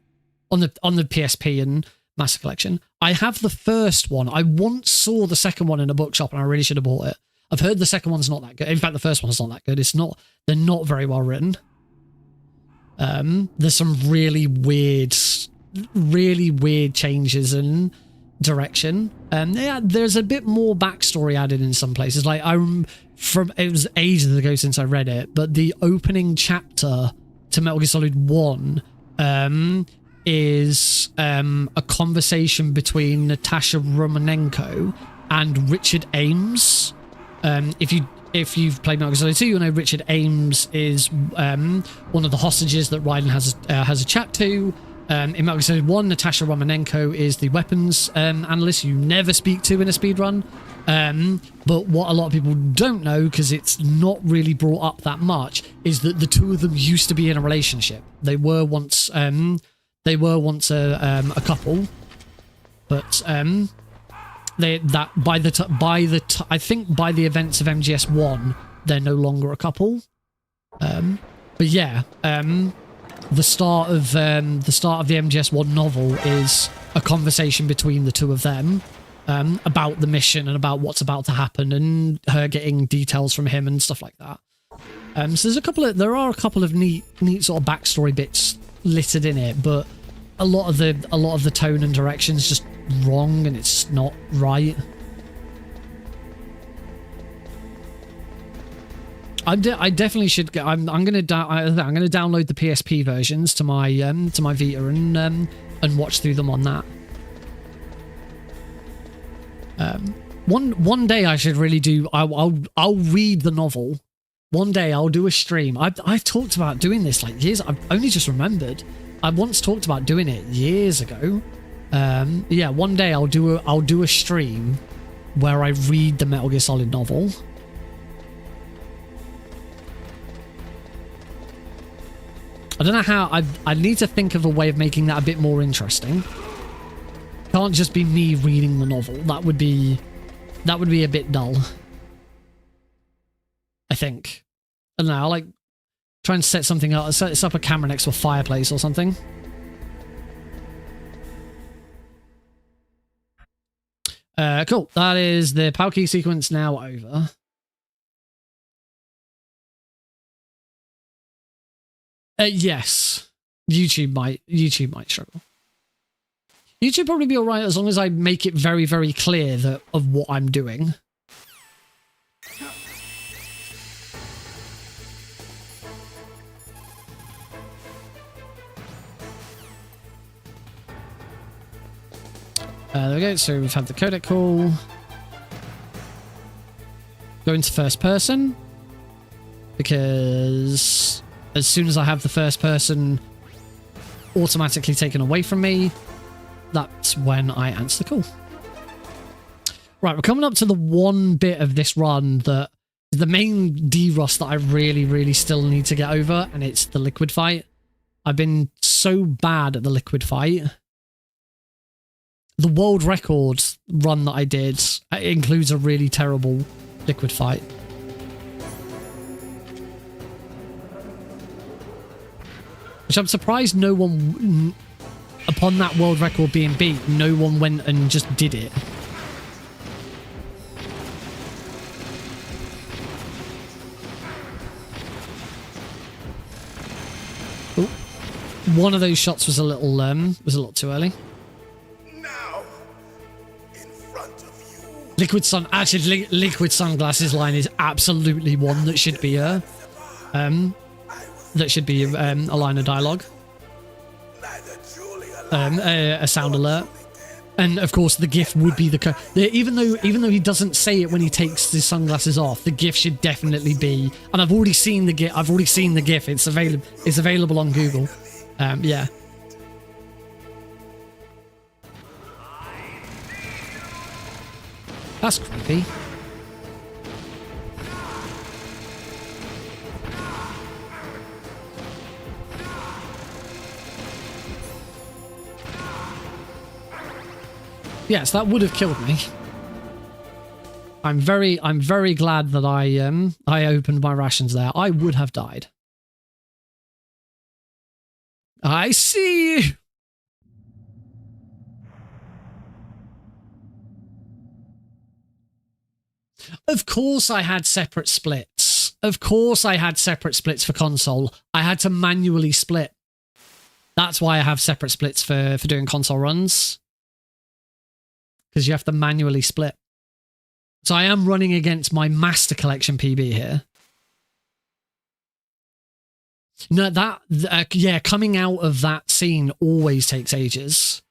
on the PSP and Master Collection. I have the first one. I once saw the second one in a bookshop, and I really should have bought it. I've heard the second one's not that good. In fact, the first one's not that good. They're not very well written. There's some really weird changes in direction. There's a bit more backstory added in some places. Like it was ages ago since I read it, but the opening chapter to Metal Gear Solid 1 is a conversation between Natasha Romanenko and Richard Ames. If you've played Metal Gear Solid 2, you'll know Richard Ames is one of the hostages that Raiden has a chat to. In Metal Gear Solid 1, Natasha Romanenko is the weapons analyst you never speak to in a speedrun. But what a lot of people don't know, because it's not really brought up that much, is that the two of them used to be in a relationship. They were once a couple, but I think by the events of MGS1, they're no longer a couple. But yeah, the start of the MGS1 novel is a conversation between the two of them about the mission and about what's about to happen, and her getting details from him and stuff like that. So there are a couple of neat sort of backstory bits littered in it, but a lot of the tone and direction is just wrong, and it's not right. I definitely should go. I'm gonna download the PSP versions to my Vita and watch through them on that. One day I should really do. I'll read the novel. One day I'll do a stream. I've talked about doing this like years. I've only just remembered. I once talked about doing it years ago. Yeah, one day I'll do a stream where I read the Metal Gear Solid novel. I don't know how. I need to think of a way of making that a bit more interesting. Can't just be me reading the novel. That would be a bit dull, I think. I don't know. I'll like try and set something up. Set up a camera next to a fireplace or something. Cool. That is the Palkey sequence now over. Yes. YouTube might struggle. YouTube probably be alright as long as I make it very, very clear of what I'm doing. There we go. So we've had the codec call. Go into first person, because as soon as I have the first person automatically taken away from me, that's when I answer the call. Right, we're coming up to the one bit of this run that is the main D-Rust that I really, really still need to get over, and it's the liquid fight. I've been so bad at the liquid fight. The world record run that I did includes a really terrible liquid fight. Which I'm surprised no one, upon that world record being beat, no one went and just did it. Ooh. One of those shots was a little too early. Now, in front of you. Liquid sunglasses line is absolutely one that should be a line of dialogue. A sound alert. And of course the GIF would be even though he doesn't say it when he takes his sunglasses off, the GIF should definitely be, and I've already seen the GIF. It's available on Google. Yeah. That's creepy. Yes, that would have killed me. I'm very glad that I opened my rations there. I would have died. I see you. Of course I had separate splits. Of course I had separate splits for console. I had to manually split. That's why I have separate splits for doing console runs. Because you have to manually split. So I am running against my Master Collection PB here. No, yeah, coming out of that scene always takes ages.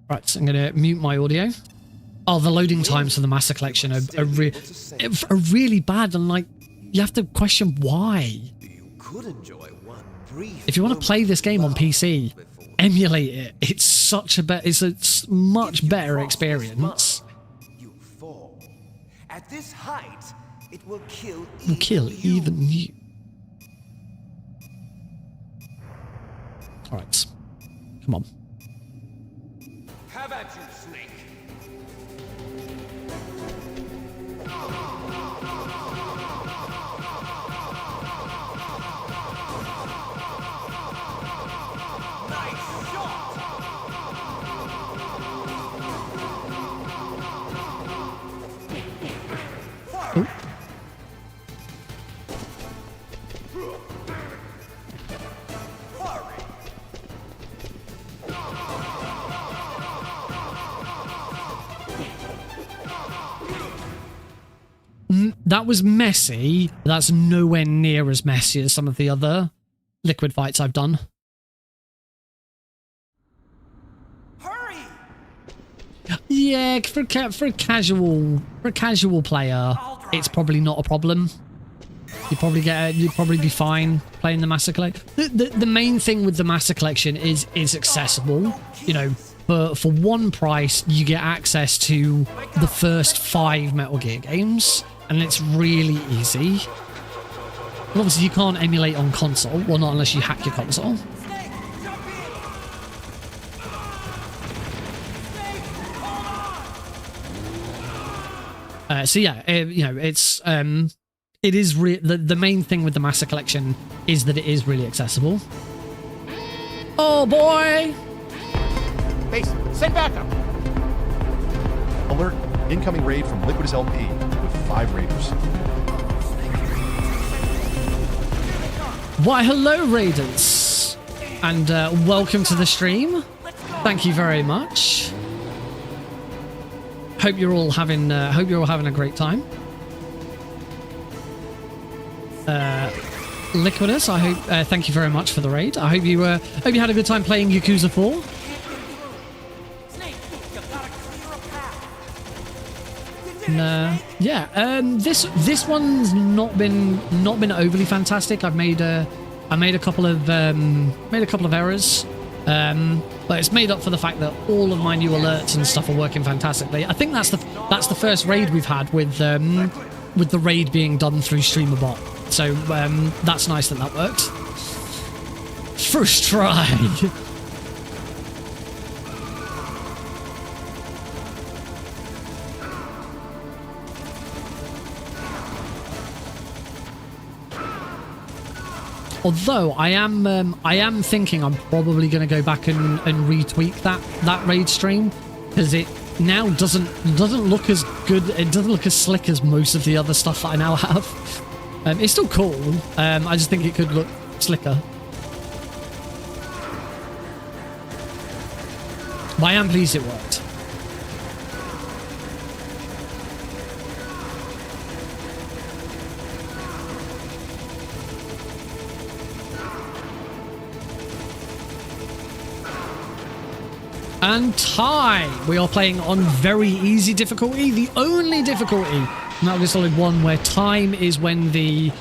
Right, so I'm going to mute my audio. Oh, the loading times for the Master Collection are really bad, and like, you have to question why. If you want to play this game on PC, emulate it. It's a much better experience. You fall. At this height, it will kill even you. All right. Come on. Have at you, Snake. Nice shot. Ooh. That was messy. That's nowhere near as messy as some of the other liquid fights I've done. Hurry! Yeah, for a casual player, it's probably not a problem. You'd probably be fine playing the Master Collection. The main thing with the Master Collection is it's accessible. You know, for one price, you get access to the first 5 Metal Gear games, and it's really easy. And obviously, you can't emulate on console. Well, not unless you hack your console. Snake, jump in! Snake, hold on! So yeah, you know, it's it is the main thing with the Master Collection is that it is really accessible. Oh boy! Base, send backup! Alert, incoming raid from Liquid as LP with 5 raiders. Why, hello raiders! And welcome to the stream. Thank you very much. Hope you're all having a great time. Liquidus, I hope. Thank you very much for the raid. I hope you had a good time playing Yakuza 4. Snake, you gotta clear a path. And, yeah. This one's not been overly fantastic. I made a couple of errors. But it's made up for the fact that all of my new alerts and stuff are working fantastically. I think that's the first raid we've had with the raid being done through streamer.bot. So that's nice that worked. First try. Although I am thinking I'm probably going to go back and retweak that raid stream, because it now doesn't look as good. It doesn't look as slick as most of the other stuff that I now have. It's still cool. I just think it could look slicker. But I am pleased it worked. And time! We are playing on very easy difficulty. The only difficulty in Metal Gear Solid 1 where time is when the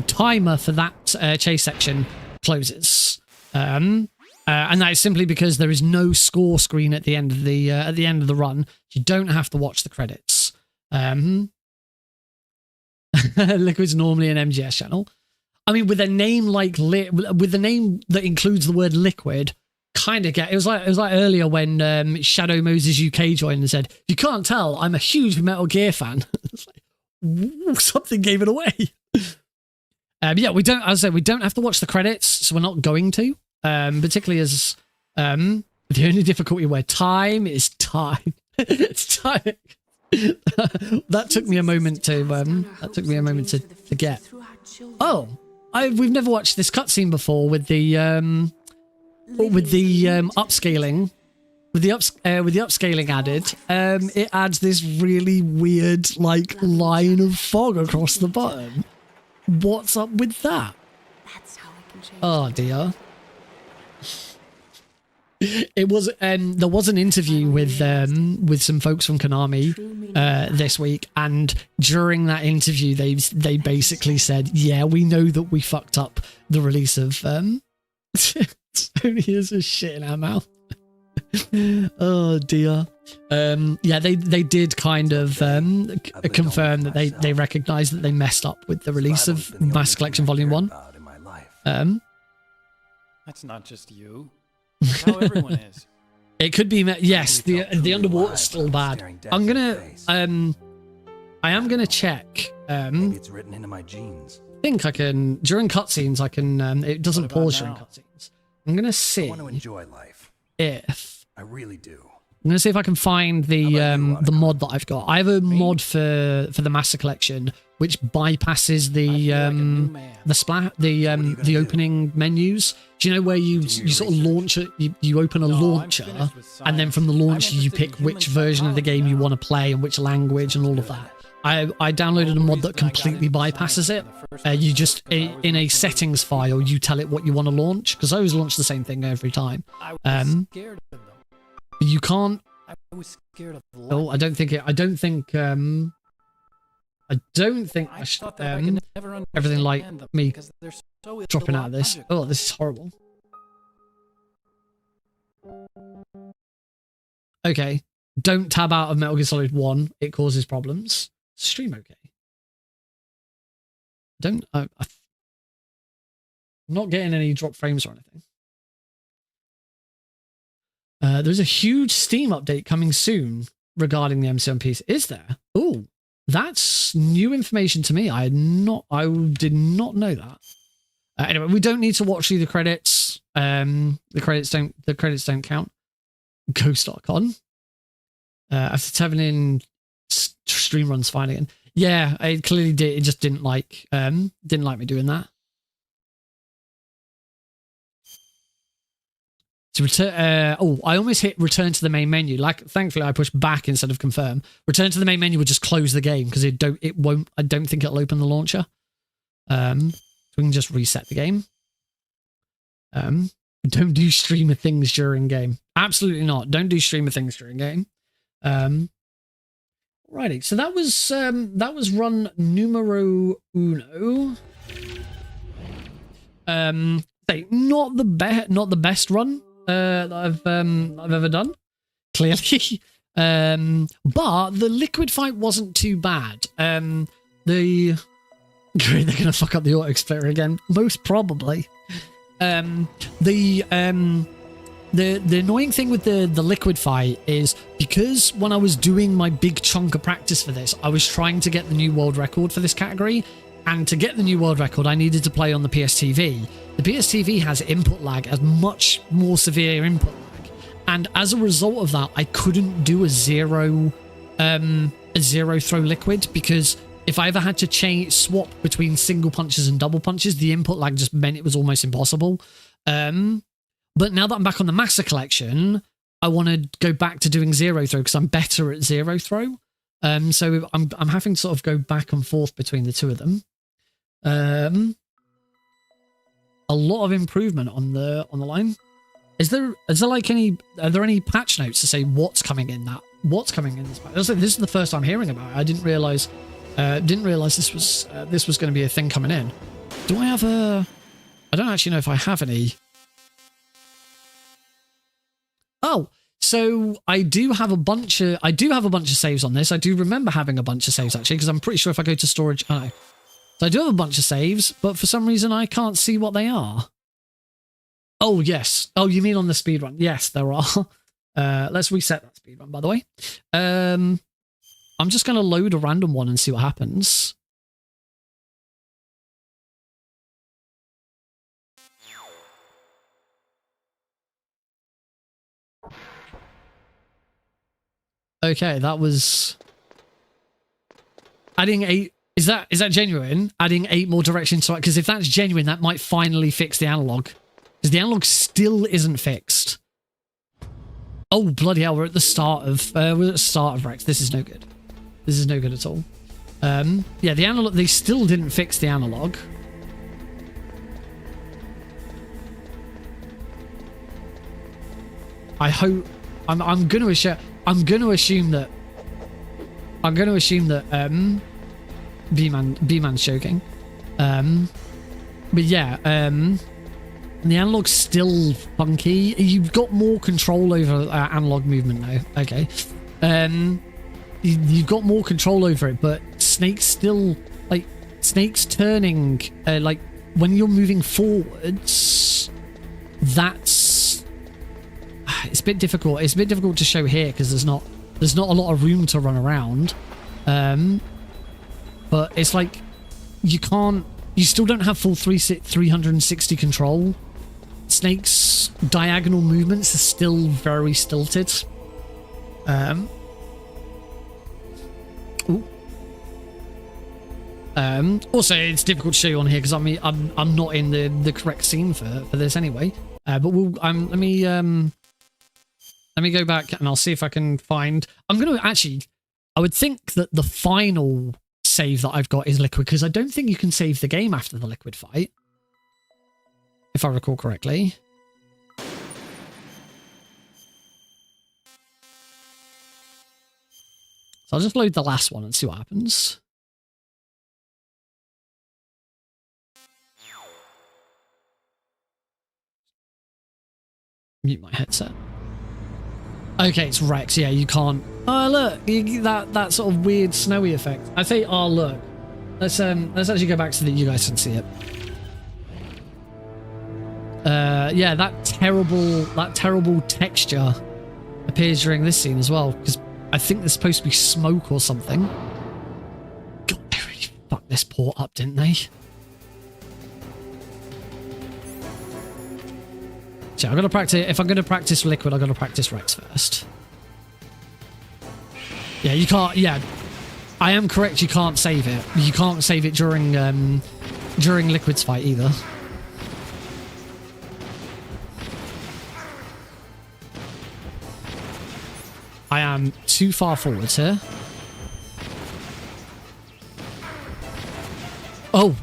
timer for that chase section closes. And that is simply because there is no score screen at the end of the run. You don't have to watch the credits. Liquid's normally an MGS channel. I mean, with a name like with the name that includes the word Liquid, kind of get it was like earlier when Shadow Moses UK joined and said, "You can't tell, I'm a huge Metal Gear fan." It's like, ooh, something gave it away. Yeah, we don't. As I said, we don't have to watch the credits, so we're not going to. Particularly as the only difficulty where time is time. It's time. That took me a moment to get. Oh, we've never watched this cutscene before with the upscaling. With the upscaling added, it adds this really weird like line of fog across the bottom. What's up with that? That's how I can change. Oh dear. It was there was an interview with some folks from Konami this week, and during that interview they basically said, "Yeah, we know that we fucked up the release of Sony is a shit in our mouth." Oh dear. Yeah, they did kind of confirm that they recognized that they messed up with the release of Master Collection Volume 1. That's not just you. That's how everyone is. It could be, yes, the underwater's still bad. I'm gonna, I am gonna check. Maybe it's written into my genes. I think I can, during cutscenes, I can, it doesn't pause during cutscenes. I'm gonna see I want to enjoy life. if, I really do. I'm gonna see if I can find the mod that I've got. I have a mod for the Master Collection, which bypasses the the opening menus. Do you know where you sort of launch it? You open a launcher, and then from the launcher you pick which version of the game you want to play and which language and all of that. I downloaded a mod that completely bypasses it. You just in a settings file you tell it what you want to launch, because I always launch the same thing every time. You can't. I was scared of the Oh, I don't think it. I don't think. I should. Everything like me dropping out of this. Oh, this is horrible. Okay, don't tab out of Metal Gear Solid 1. It causes problems. Stream okay. Don't. I'm not getting any drop frames or anything. There's a huge Steam update coming soon regarding the MC1 piece. Is there? Oh, that's new information to me. I did not know that. Anyway, we don't need to watch through the credits. The credits don't count. Ghost.con. After tapping in, stream runs fine again. Yeah, it clearly did. It just didn't like me doing that. To return, I almost hit return to the main menu. Like, thankfully, I pushed back instead of confirm. Return to the main menu would just close the game because it won't. I don't think it'll open the launcher. So we can just reset the game. Don't do streamer things during game. Absolutely not. Don't do streamer things during game. Righty. So that was run numero uno. Not the best run that I've ever done, clearly. But the liquid fight wasn't too bad. They're gonna fuck up the auto splitter again, most probably. The annoying thing with the liquid fight is because when I was doing my big chunk of practice for this, I was trying to get the new world record for this category. And to get the new world record, I needed to play on the PSTV. The PSTV has input lag, as much more severe input lag. And as a result of that, I couldn't do a zero throw liquid, because if I ever had to swap between single punches and double punches, the input lag just meant it was almost impossible. But now that I'm back on the Master Collection, I want to go back to doing zero throw because I'm better at zero throw. So I'm having to sort of go back and forth between the two of them. A lot of improvement on the line. Is there like are there any patch notes to say what's coming in this patch? This is the first time hearing about it. I didn't realize this was going to be a thing coming in. Do I have I don't actually know if I have any. Oh, so I do have a bunch of saves on this. I do remember having a bunch of saves actually, because I'm pretty sure if I go to storage, I know. So I do have a bunch of saves, but for some reason I can't see what they are. Oh, yes. Oh, you mean on the speedrun? Yes, there are. Let's reset that speedrun, by the way. I'm just going to load a random one and see what happens. Okay, that was adding 8. Is that genuine? Adding 8 more directions, because if that's genuine, that might finally fix the analog. Because the analog still isn't fixed. Oh bloody hell! We're at the start of Rex. This is no good. This is no good at all. Yeah, the analog. They still didn't fix the analog. I hope. I'm going to assume that B-man's joking. But yeah, the analog's still funky. You've got more control over analog movement now. Okay. You've got more control over it, but Snake's still Snake's turning like when you're moving forwards, that's it's a bit difficult. It's a bit difficult to show here because there's not a lot of room to run around. But it's like you still don't have full 360 control. Snake's diagonal movements are still very stilted. Also, it's difficult to show you on here because I'm not in the correct scene for this anyway. But let me go back and I'll see if I can find. I'm gonna actually. I would think that the final save that I've got is liquid because I don't think you can save the game after the liquid fight, if I recall correctly. So I'll just load the last one and see what happens. Mute my headset. Okay, it's Rex. Yeah, you can't. Oh look, that sort of weird snowy effect. I say, oh look. Let's actually go back so that you guys can see it. Yeah, that terrible texture appears during this scene as well because I think there's supposed to be smoke or something. God, they really fucked this port up, didn't they? So I'm gonna practice. If I'm gonna practice liquid, I'm gonna practice Rex first. Yeah, you can't. Yeah, I am correct. You can't save it. You can't save it during liquid's fight either. I am too far forwards here. Oh,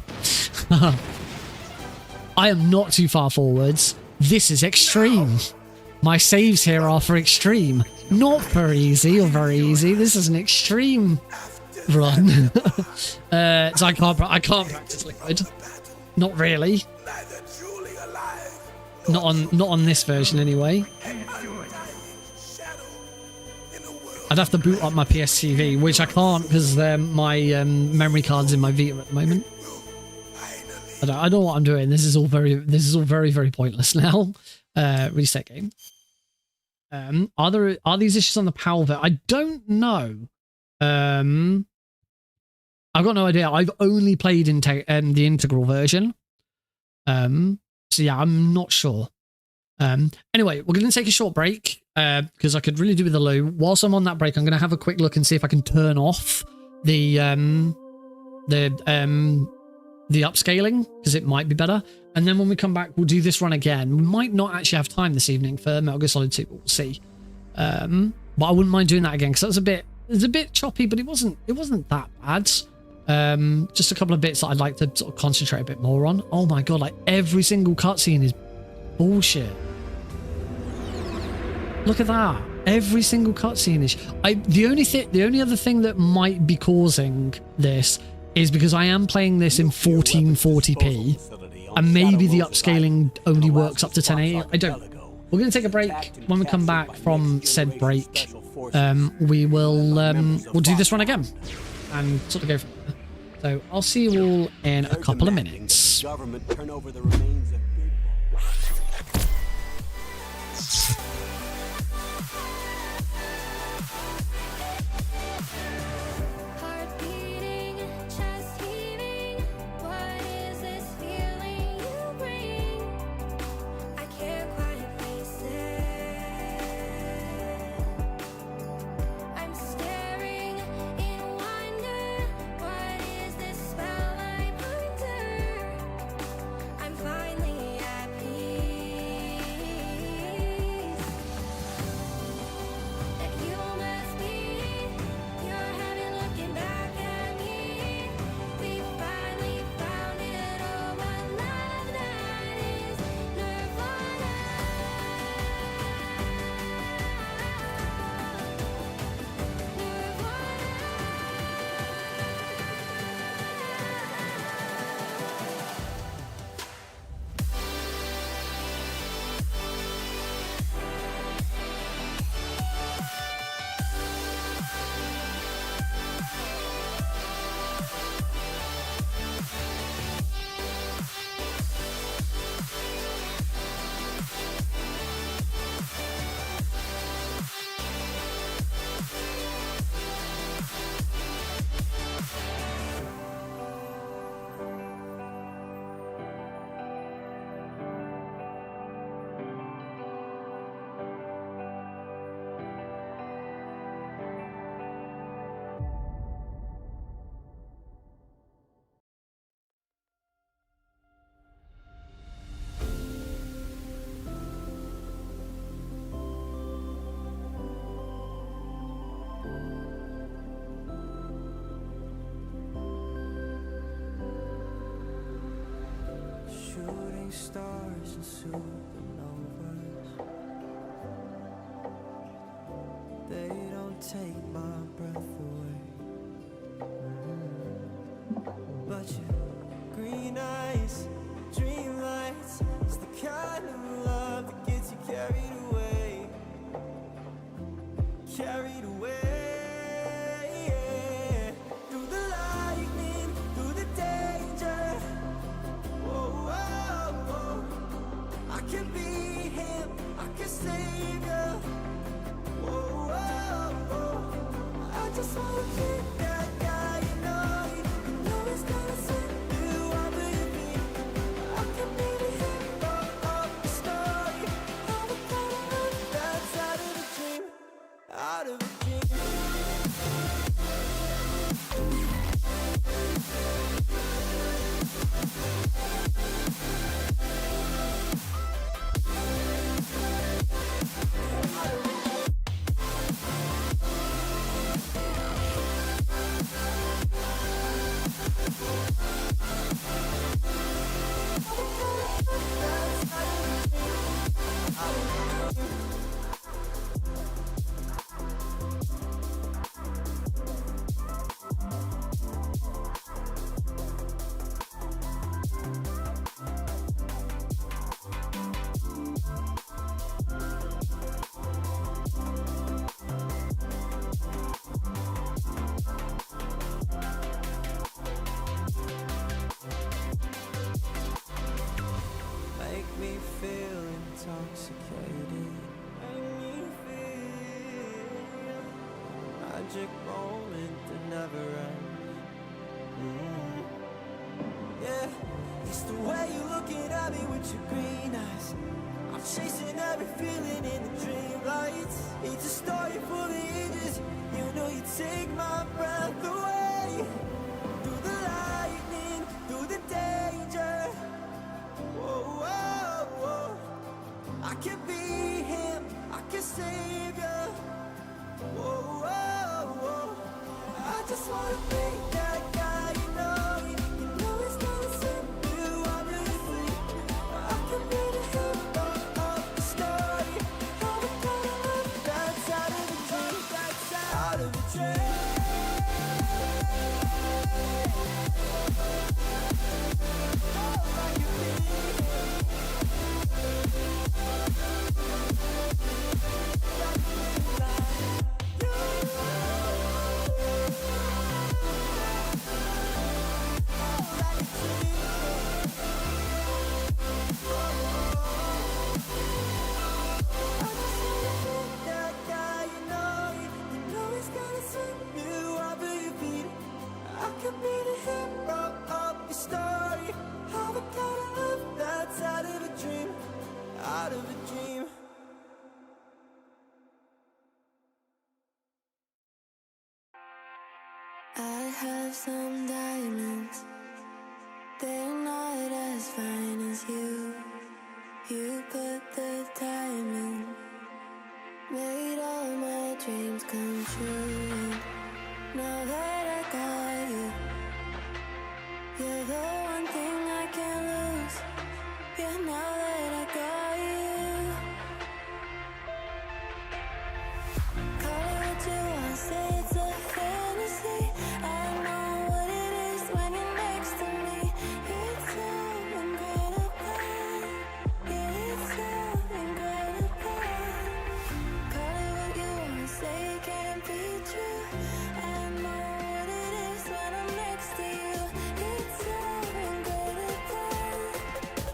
I am not too far forwards. This is extreme. My saves here are for extreme, not for easy or very easy. This is an extreme run. So I can't practice liquid. Not really. Not on this version anyway. I'd have to boot up my PSTV, which I can't because my memory card's in my Vita at the moment. I don't know what I'm doing. This is all very, very pointless now. Reset game. Are these issues on the PAL vet? I don't know. I've got no idea. I've only played in the integral version. So yeah, I'm not sure. Anyway, we're going to take a short break because I could really do with the loo. Whilst I'm on that break, I'm going to have a quick look and see if I can turn off the upscaling because it might be better. And then when we come back, we'll do this run again. We might not actually have time this evening for Metal Gear Solid 2, but we'll see. But I wouldn't mind doing that again because it was a bit choppy, but it wasn't that bad. Just a couple of bits that I'd like to sort of concentrate a bit more on. Oh my god, like every single cutscene is bullshit. Look at that. Every single cutscene is. The only other thing that might be causing this is because I am playing this in 1440p, and maybe the upscaling only works up to 1080. I don't. We're going to take a break. When we come back from said break, we'll do this run again and sort of go from there. So I'll see you all in a couple of minutes. Finally stars and supernovas. They don't take my breath away. But your green eyes, dream lights, it's the kind of love that gets you carried away. Carried away. Through the lightning, through the danger. Whoa, whoa, whoa. I can be him, I can save you. Whoa, whoa, whoa. I just wanna be that guy, you know it's gonna set you up in me. I can be the hero of the story. All the kind of love that's out of a dream, out of a dream. Make me feel intoxicated. Make me feel magic moment that never ends. Yeah, it's the way you're looking at me with your green eyes. I'm chasing every feeling in the dream lights. It's a story for the ages. You know you take my breath away. Through the lightning, through the danger. Whoa, whoa, whoa. I can be him, I can save you. Whoa, whoa, whoa. I just wanna be that guy, you know it's gonna set you up really free. I can be the hero of the story. All the kind of love that's out of a dream, that's out of a dream. Oh, I can be that guy, you know it's gonna sweep you off of your feet. I could be the hero of your story. All the kind of love that's out of a dream, out of a dream. I have some diamonds. They're not as fine as you. You put the time in, made all my dreams come true. And now that I got you, you're the one thing I can't lose. Yeah, now that I got you, call it what you want, say it's a fantasy. I know what it is when you're next to me. It's so incredible. Yeah, it's so incredible. Call it what you want, say it can't be true. I know what it is when I'm next to you. It's so incredible.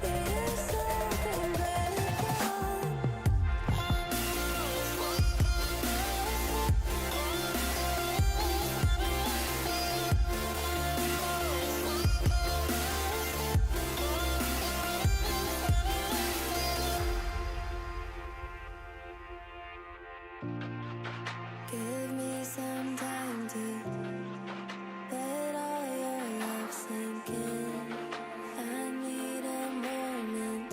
Yeah, it's so incredible. Give me some time to let all your love sink in. I need a moment.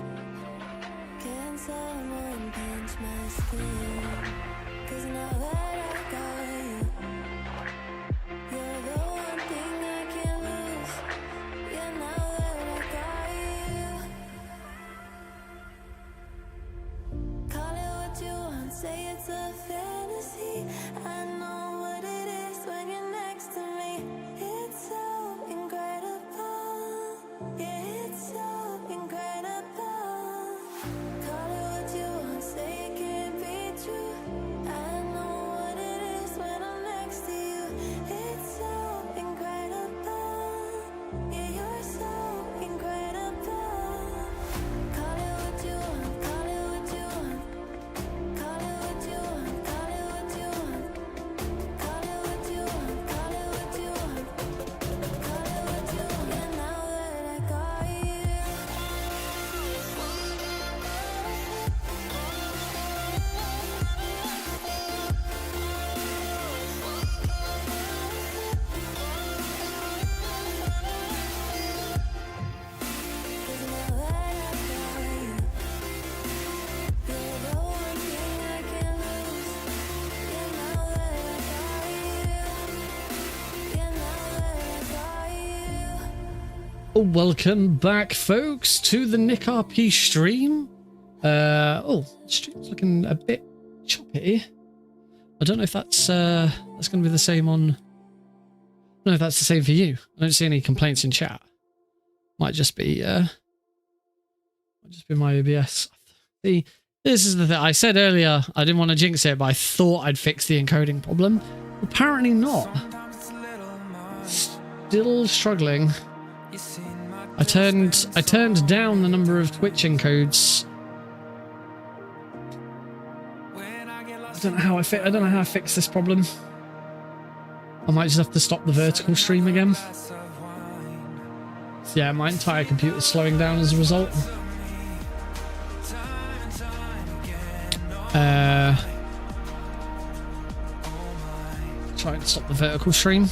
Can someone pinch my skin? 'Cause now that I got you, you're the one thing I can't lose. Yeah, now that I got you, Welcome back, folks, to the Nick RP stream. Stream's looking a bit choppy. I don't know if that's going to be the same on. I don't know if that's the same for you. I don't see any complaints in chat. Might just be my OBS. See, this is the thing. I said earlier I didn't want to jinx it, but I thought I'd fix the encoding problem. Apparently not. Still struggling. I turned down the number of Twitch encodes. I don't know how I fix this problem. I might just have to stop the vertical stream again. So yeah, my entire computer's slowing down as a result. Try and stop the vertical stream.